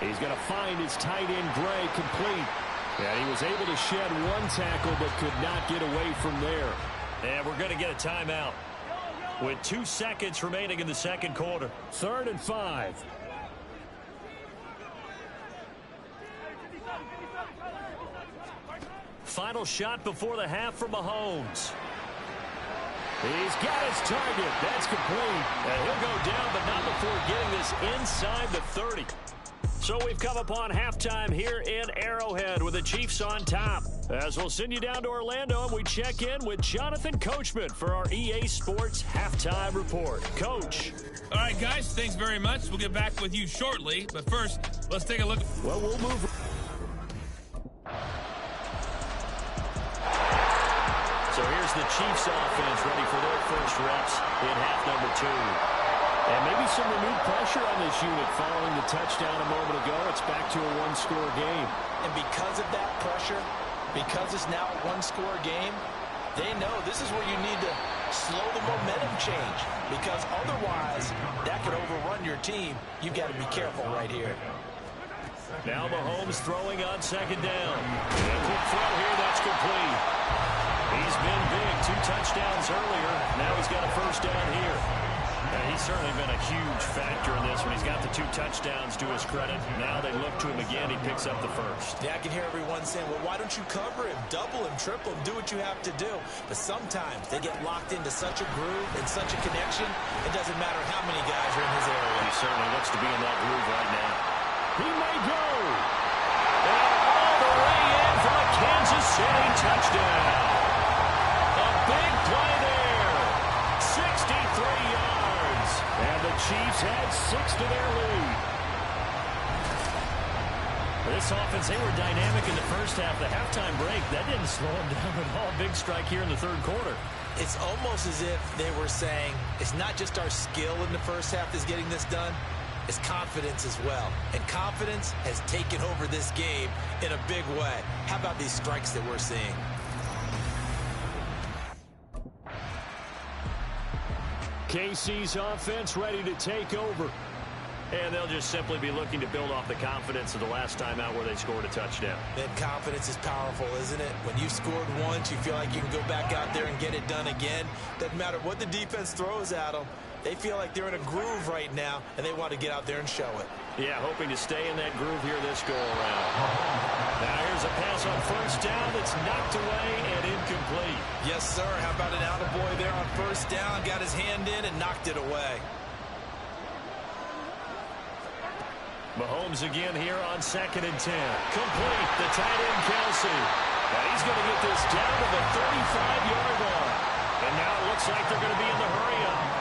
He's going to find his tight end, Gray, complete. And he was able to shed 1 tackle but could not get away from there. And we're going to get a timeout with 2 seconds remaining in the 2nd quarter. 3rd and 5. Final shot before the half for Mahomes. He's got his target. That's complete. And he'll go down, but not before getting this inside the 30. So we've come upon halftime here in Arrowhead with the Chiefs on top. As we'll send you down to Orlando, and we check in with Jonathan Coachman for our EA Sports Halftime Report. Coach. All right, guys, thanks very much. We'll get back with you shortly. But first, let's take a look. Well, we'll move. So here's the Chiefs offense ready for their first reps in half number 2. And maybe some renewed pressure on this unit following the touchdown a moment ago. It's back to a one-score game. And because of that pressure, because it's now a one-score game, they know this is where you need to slow the momentum change, because otherwise that could overrun your team. You've got to be careful right here. Now Mahomes throwing on second down. And quick throw here, that's complete. He's been big, 2 touchdowns earlier. Now he's got a first down here. And he's certainly been a huge factor in this when he's got the 2 touchdowns to his credit. Now they look to him again. He picks up the first. Yeah, I can hear everyone saying, well, why don't you cover him, double him, triple him, do what you have to do. But sometimes they get locked into such a groove and such a connection, it doesn't matter how many guys are in his area. He certainly looks to be in that groove right now. He may go. And all the way in for a Kansas City touchdown. A big play there. 63 yards. And the Chiefs had 6 to their lead. This offense, they were dynamic in the first half. The halftime break, that didn't slow them down at all. Big strike here in the third quarter. It's almost as if they were saying, it's not just our skill in the first half that's getting this done, it's confidence as well. And confidence has taken over this game in a big way. How about these strikes that we're seeing? KC's offense ready to take over. And they'll just simply be looking to build off the confidence of the last time out where they scored a touchdown. That confidence is powerful, isn't it? When you scored once, you feel like you can go back out there and get it done again. Doesn't matter what the defense throws at them. They feel like they're in a groove right now, and they want to get out there and show it. Yeah, hoping to stay in that groove here this go-around. Now here's a pass on first down that's knocked away and incomplete. Yes, sir. How about an attaboy there on first down? Got his hand in and knocked it away. Mahomes again here on 2nd and 10. Complete, the tight end Kelsey. And he's going to get this down to the 35-yard line. And now it looks like they're going to be in the hurry-up.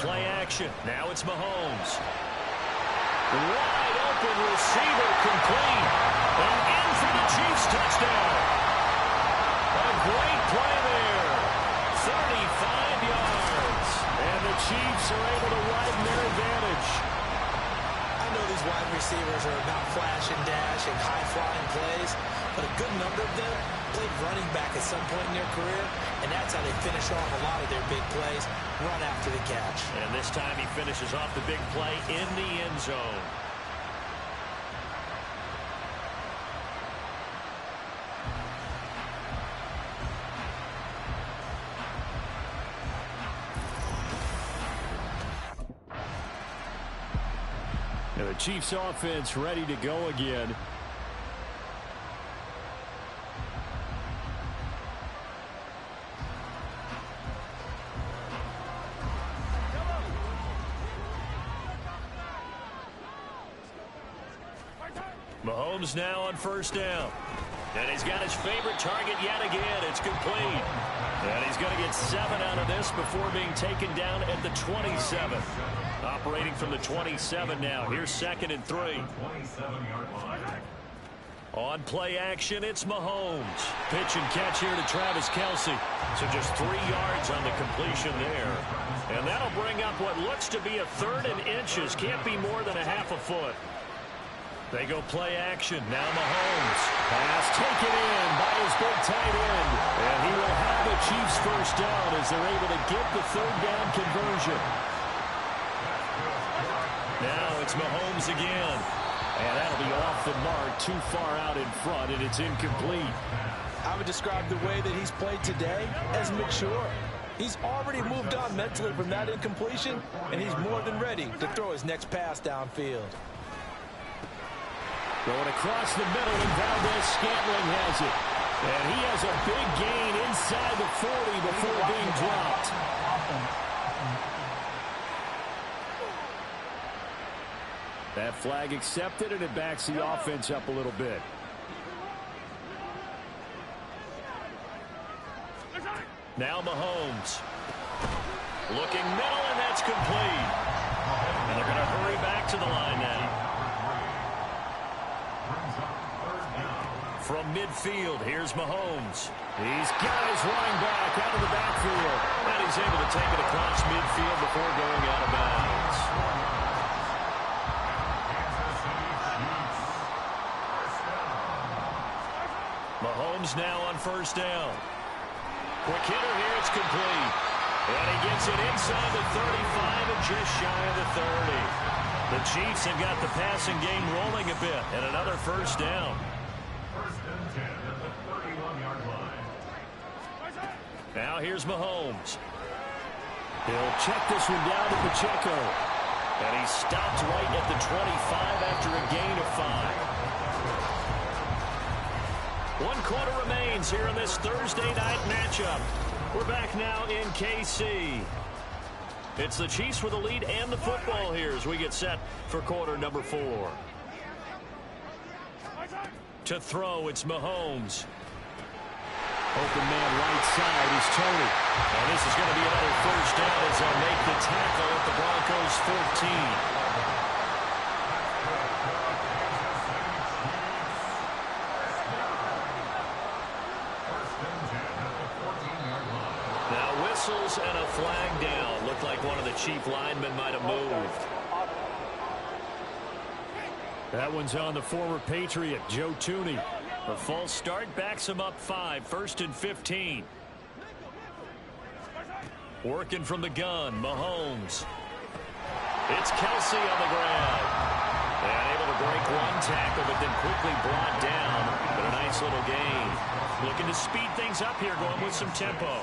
Play action. Now it's Mahomes. Wide open receiver complete. And in for the Chiefs touchdown. A great play there. 35 yards. And the Chiefs are able to widen their advantage. I know these wide receivers are about flash and dash and high-flying plays, but a good number of them played running back at some point in their career, and that's how they finish off a lot of their big plays, run after the catch. And this time he finishes off the big play in the end zone. Now the Chiefs offense ready to go again. Mahomes now on first down. And he's got his favorite target yet again. It's complete. And he's going to get 7 out of this before being taken down at the 27. Operating from the 27 now. Here's 2nd and 3. On play action, it's Mahomes. Pitch and catch here to Travis Kelce. So just 3 yards on the completion there. And that'll bring up what looks to be a 3rd and inches. Can't be more than a half a foot. They go play action. Now Mahomes. Pass taken in by his big tight end. And he will have the Chiefs first down as they're able to get the 3rd down conversion. Now it's Mahomes again. And that'll be off the mark, too far out in front, and it's incomplete. I would describe the way that he's played today as mature. He's already moved on mentally from that incompletion, and he's more than ready to throw his next pass downfield. Going across the middle, and Valdez-Scantling has it. And he has a big gain inside the 40 before being dropped. That flag accepted, and it backs the offense up a little bit. Now Mahomes. Looking middle, and that's complete. And they're going to hurry back to the line now. midfield. Here's Mahomes. He's got his running back out of the backfield. And he's able to take it across midfield before going out of bounds. Mahomes now on first down. Quick hitter here. It's complete. And he gets it inside the 35 and just shy of the 30. The Chiefs have got the passing game rolling a bit. And another first down. First and 10 at the 31-yard line. Now here's Mahomes. He'll check this one down to Pacheco. And he stopped right at the 25 after a gain of 5. 1 quarter remains here in this Thursday night matchup. We're back now in KC. It's the Chiefs with the lead and the football here as we get set for quarter number 4. To throw, it's Mahomes. Open man right side is Tony. And this is going to be another first down as they'll make the tackle at the Broncos 14. And a flag down. Looked like one of the Chief linemen might have moved. That one's on the former Patriot, Joe Tooney. A false start backs him up 5. First and 15. Working from the gun, Mahomes. It's Kelsey on the ground. And able to break one tackle, but then quickly brought down. But a nice little gain. Looking to speed things up here, going with some tempo.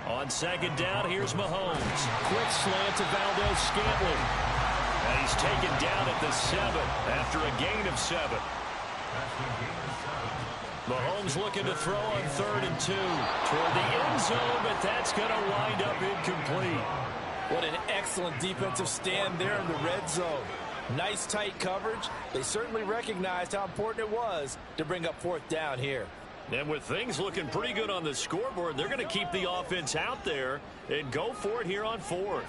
On second down, here's Mahomes. Quick slant to Valdez-Scantling. And he's taken down at the 7 after a gain of 7. Mahomes looking to throw on 3rd and 2 toward the end zone, but that's going to wind up incomplete. What an excellent defensive stand there in the red zone. Nice tight coverage. They certainly recognized how important it was to bring up 4th down here. And with things looking pretty good on the scoreboard, they're going to keep the offense out there and go for it here on 4th.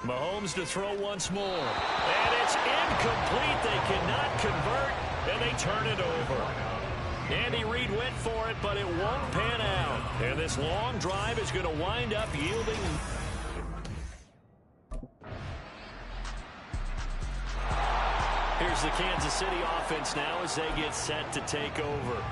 Mahomes to throw once more. And it's incomplete. They cannot convert, and they turn it over. Andy Reid went for it, but it won't pan out. And this long drive is going to wind up yielding. Here's the Kansas City offense now as they get set to take over.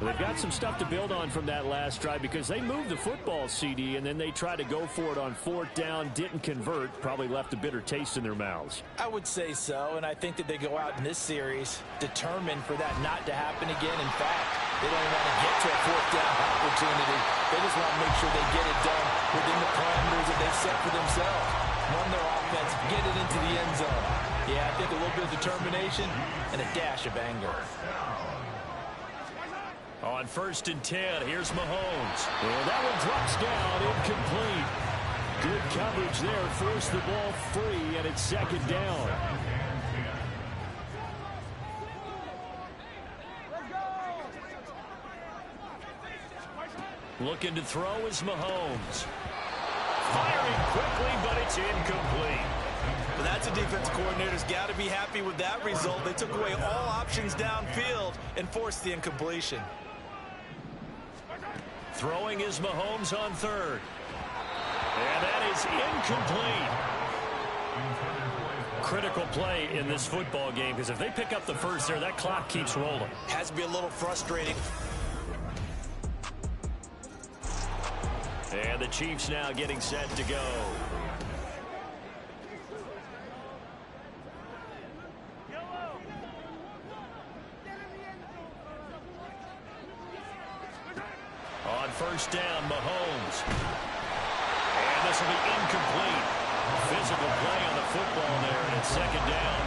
They've got some stuff to build on from that last drive because they moved the football, CD, and then they tried to go for it on 4th down, didn't convert, probably left a bitter taste in their mouths. I would say so, and I think that they go out in this series determined for that not to happen again. In fact, they don't even want to get to a 4th down opportunity. They just want to make sure they get it done within the parameters that they've set for themselves. Run their offense, get it into the end zone. Yeah, I think a little bit of determination and a dash of anger. On 1st and 10, here's Mahomes. Well, that one drops down, incomplete. Good coverage there, forced the ball free, and it's 2nd down. Looking to throw is Mahomes. Firing quickly, but it's incomplete. But that's a defensive coordinator's got to be happy with that result. They took away all options downfield and forced the incompletion. Throwing is Mahomes on 3rd. And that is incomplete. Critical play in this football game because if they pick up the first there, that clock keeps rolling. Has to be a little frustrating. And the Chiefs now getting set to go. On 1st down, Mahomes. And this will be incomplete. Physical play on the football there, and it's 2nd down.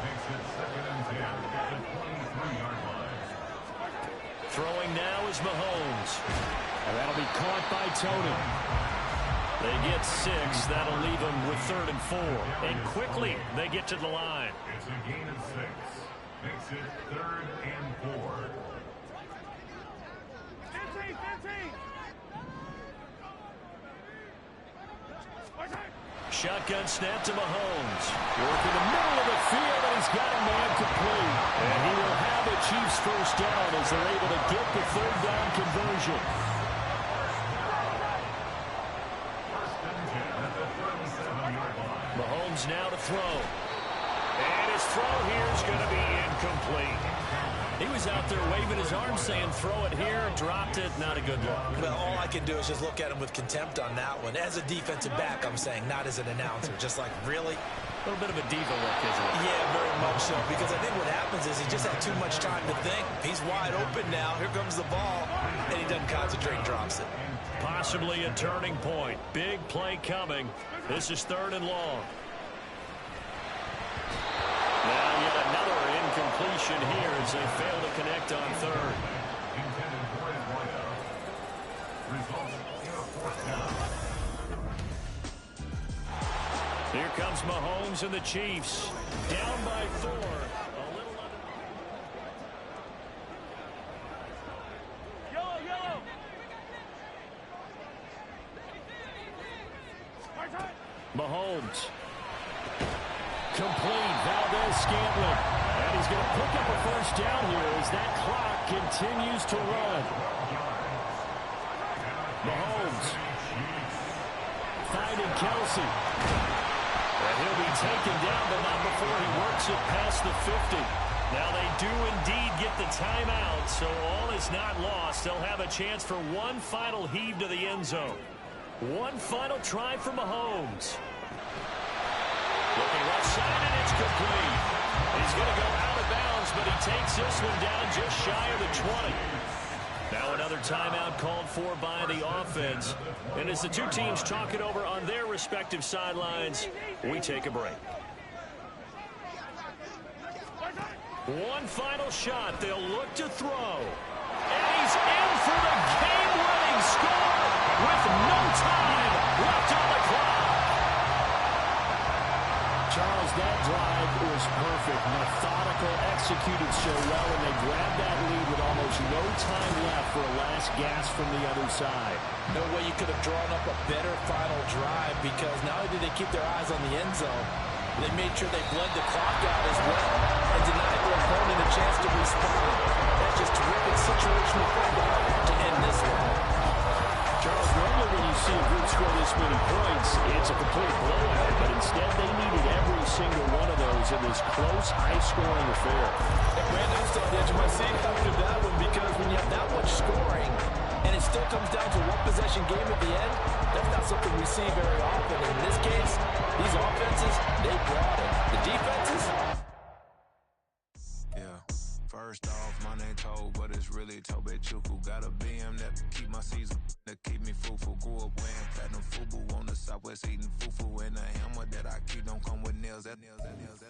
Makes it 2nd and 10 at the 23-yard line. Throwing now is Mahomes. And that'll be caught by Tony. They get 6. That'll leave them with 3rd and 4. And quickly, they get to the line. It's a gain of 6. Makes it 3rd and 4. Shotgun snap to Mahomes. Working the middle of the field, and he's got a man complete. And he will have the Chiefs first down as they're able to get the third down conversion. Mahomes now to throw. And his throw here is going to be incomplete. He was out there waving his arm saying, throw it here, dropped it, not a good look. Well, all I can do is just look at him with contempt on that one. As a defensive back, I'm saying, not as an announcer. Just like, really? A little bit of a diva look, isn't it? Yeah, very much so. Because I think what happens is he just had too much time to think. He's wide open now. Here comes the ball. And he doesn't concentrate, drops it. Possibly a turning point. Big play coming. This is 3rd and long. Now yet another incompletion here as they fail to connect on 3rd. Here comes Mahomes and the Chiefs. Down by 4. Yellow. Mahomes. Complete. Valdez-Scantling. And he's going to pick up a first down here as that clock continues to run. Mahomes. Finding Kelsey. And he'll be taken down, but not before he works it past the 50. Now they do indeed get the timeout, so all is not lost. They'll have a chance for one final heave to the end zone. One final try for Mahomes. Looking left side, and it's complete. He's going to go out of bounds, but he takes this one down just shy of the 20. Now another timeout called for by the offense. And as the two teams talk it over on their respective sidelines, we take a break. One final shot. They'll look to throw. And he's in for the game-winning score with no time left on the clock. Charles, that drive was perfect. Methodical, executed so well, and they grabbed that lead with almost no time left for a last gasp from the other side. No way you could have drawn up a better final drive, because not only did they keep their eyes on the end zone, they made sure they bled the clock out as well and denied their opponent a chance to respond. That's just terrific situational football to end this one. Charles, normally when you see a group score this many points, it's a complete blowout, but instead they needed every single one of those in this close, high-scoring affair. Brandon, I'm still on the edge of my seat after that one, because when you have that much scoring and it still comes down to one possession game at the end, that's not something we see very often. In this case, these offenses, they brought it. The defenses, first off, my name Toe, but it's really Tobe Chuku. Got a BM that keep my season, that keep me fufu. Grew up wearing platinum fubu on the Southwest eating fufu. And the hammer that I keep don't come with nails.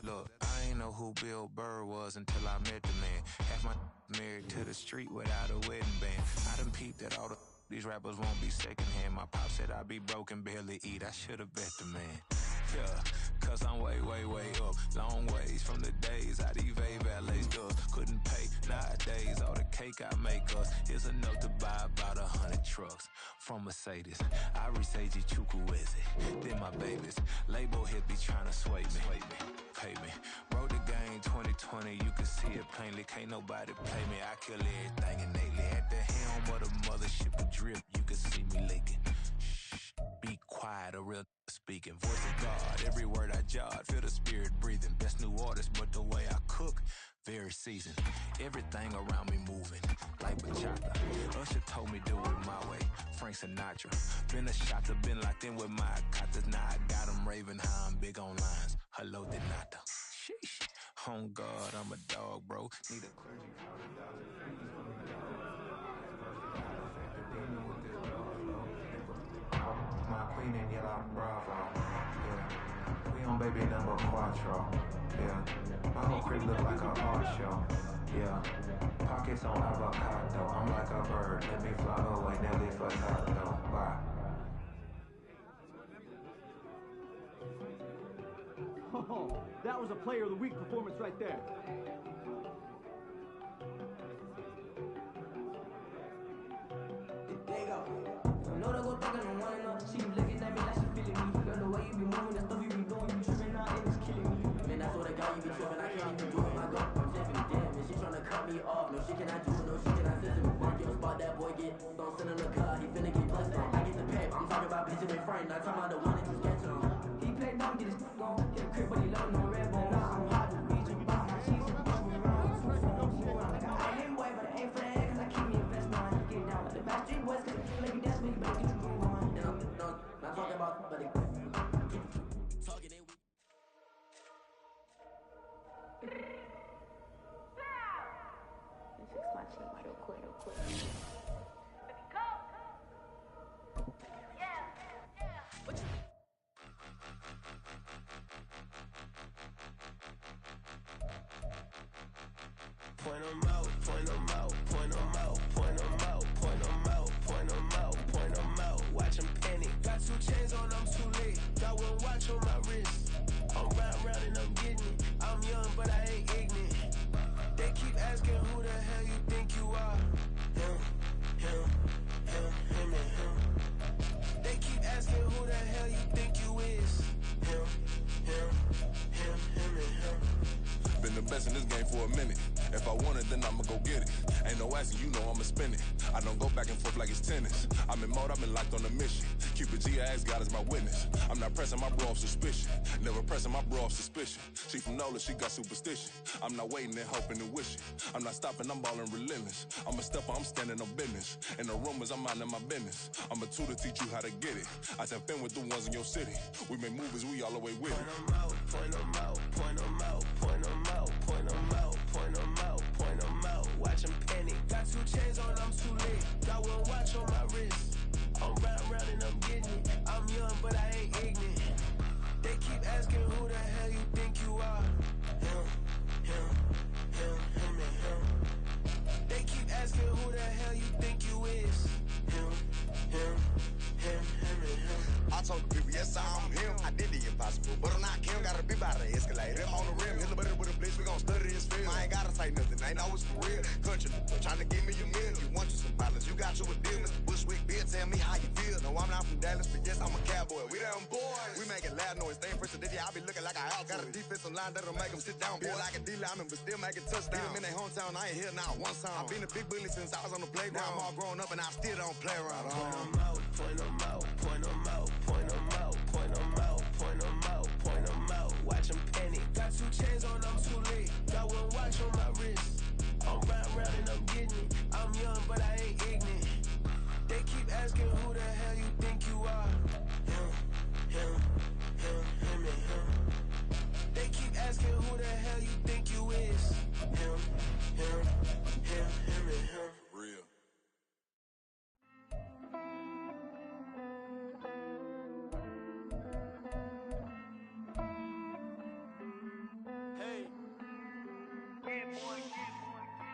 Look, I ain't know who Bill Burr was until I met the man. Half my married to the street without a wedding band. I done peeped at all these rappers won't be secondhand. My pop said I'd be broke and barely eat. I should've bet the man. Yeah, cause I'm way up. Long ways from the days I these valets does. Couldn't pay nowadays. All the cake I make us is enough to buy about 100 trucks from Mercedes. I resage Chukwueze. Then my babies. Label hit be trying to sway me. Pay me. Wrote the game 2020. You can see it plainly. Can't nobody play me. I kill everything innately. At the helm of the mothership of drip. You can see me leaking. Shh. Be quiet. A real speaking. Voice of God. Every word I jot. Feel the spirit breathing. Best new artist, but the way I cook, very seasoned. Everything around me moving like bachata. Usher told me do it my way. Frank Sinatra. Been a shotter, been locked in with my katas. Now I got them raving how I'm big on lines. Hello, Donata. Sheesh. Oh God, I'm a dog, bro. Need a clergy my queen in yellow bravo. Yeah. We on baby number quattro. Yeah. My whole crib look like an art show. Yeah. Pockets on avocado. I'm like a bird. Let me fly away. Nelly Furtado. Bye. Oh, that was a player of the week performance right there. There you go. No, they go talking on one another. She looking at me like she feeling me. Girl, the way you be moving is right, not talking about the one that you sketch on. He played down, get his gone. Hit a crib, but he low, no red bone. Now I'm hot to reach him, box my cheese and bump around. Two phone, move around like an island boy, but I ain't for that head, cause I keep me invest on. Get down with the Backstreet Boys, cause you let me dance, but you better get your groove on. And I'm not talking about, but they talking they weak. Fix my cheek real quick. Point 'em out, point 'em out, point 'em out, point 'em out, point 'em out, point 'em out, point 'em out. Watch 'em panic. Got 2 chains on, I'm too late. Got 1 watch on my wrist. I'm round and I'm getting it. I'm young, but I ain't ignorant. They keep asking who the hell you think you are. Him, and him. They keep asking who the hell you think you is. Him, and him. Been the best in this game for a minute. If I want it, then I'ma go get it. Ain't no asking, you know I'ma spin it. I don't go back and forth like it's tennis. I'm in mode, I've been locked on a mission. Cupid G, I ask God as my witness. I'm not pressing my bro off suspicion. Never pressing my bro off suspicion. She from Nola, she got superstition. I'm not waiting and hoping and wishing. I'm not stopping, I'm balling relentless. I'm a stepper, I'm standing on business. In the rumors, I'm minding my business. I'm a tutor, teach you how to get it. I tap in with the ones in your city. We make movies, we all the way with it. Point 'em out, point 'em out, point 'em out, point 'em out, point 'em out, point 'em out, point 'em out. Watch 'em panic. Got 2 chains on, I'm too late. Got 1 watch on my wrist. I'm round and I'm getting it. I'm young, but I ain't ignorant. They keep asking who the hell you think you are. Him, and him. They keep asking who the hell you think you is. Him, and him. I told the people, yes, I'm him. I did the impossible, but I'm not Kim. Gotta be by the escalator. I'm on the rim, hit the butter with a blitz. We gon' study this film. I ain't gotta say nothing, ain't always for real. Country, trying to give me a meal. You want you some violence, you got you a deal. Mr. Bushwick, Bill, tell me how you feel. No, I'm not from Dallas, but yes, I'm a cowboy. We them boys. We making loud noise. Stay in first today, I be looking like an out. Got a defensive line that'll make them sit down. Feel like a D-lineman, but still making touchdowns. Beat them in their hometown, I ain't here now one time. I've been a big bully since I was on the playground. Now I'm all grown up and I still don't play around. Point 'em out, point 'em out, point 'em out, point 'em out, point 'em out, point 'em out, point 'em out. Watch 'em panic. Got 2 chains on, I'm too late. Got 1 watch on my wrist. I'm round and I'm getting it. I'm young, but I ain't ignorant. They keep asking who the hell you think you are. Him, and him. They keep asking who the hell you think you is. Him, and him. Real.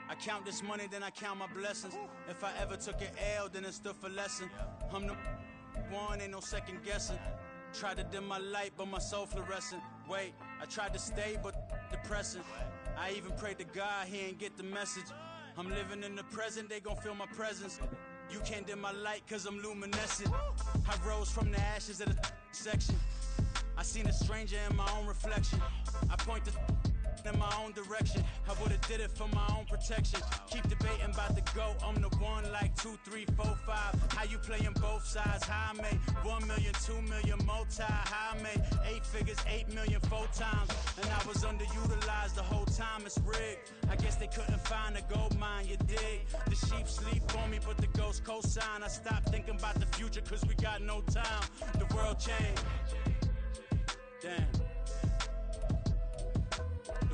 I count this money, then I count my blessings. If I ever took an L, then it stood for lesson. I'm the one, ain't no second guessing. Tried to dim my light, but my soul fluorescent. Wait, I tried to stay, but depressing. I even prayed to God, he ain't get the message. I'm living in the present, they gon' feel my presence. You can't dim my light, cause I'm luminescent. I rose from the ashes of the section. I seen a stranger in my own reflection. I point the in my own direction. I would've did it for my own protection. Keep debating about the GOAT. I'm the one like 2, 3, 4, 5. How you playing both sides? How I made 1 million, 2 million, multi. How I made 8 figures, 8 million, 4 times. And I was underutilized the whole time. It's rigged. I guess they couldn't find a gold mine, you dig? The sheep sleep on me, but the ghost cosign. I stopped thinking about the future, cause we got no time. The world changed. Damn.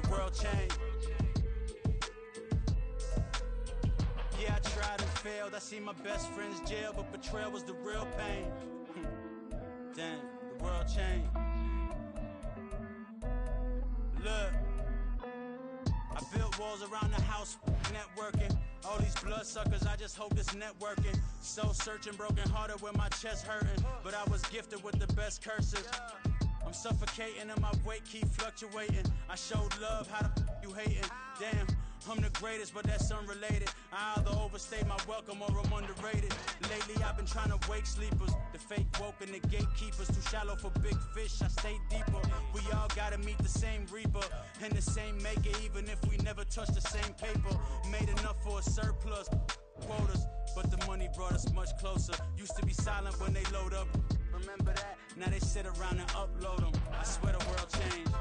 The world changed. Yeah, I tried and failed. I seen my best friends jail, but betrayal was the real pain. Damn, the world changed. Look, I built walls around the house, networking. All these bloodsuckers, I just hope this networking. Soul searching, broken hearted with my chest hurting. But I was gifted with the best curses. I'm suffocating and my weight keep fluctuating. I showed love, how the you hating? Damn, I'm the greatest, but that's unrelated. I either overstay my welcome or I'm underrated. Lately I've been trying to wake sleepers. The fake woke and the gatekeepers. Too shallow for big fish, I stay deeper. We all gotta meet the same reaper and the same maker, even if we never touch the same paper. Made enough for a surplus, quotas, but the money brought us much closer. Used to be silent when they load up. Remember that? sit around and upload them. I swear the world changed.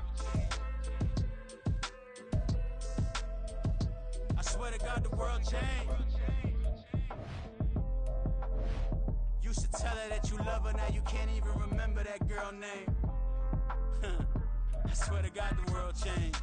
I swear to God the world changed. Used to tell her that you love her, now you can't even remember that girl name. I swear to God the world changed.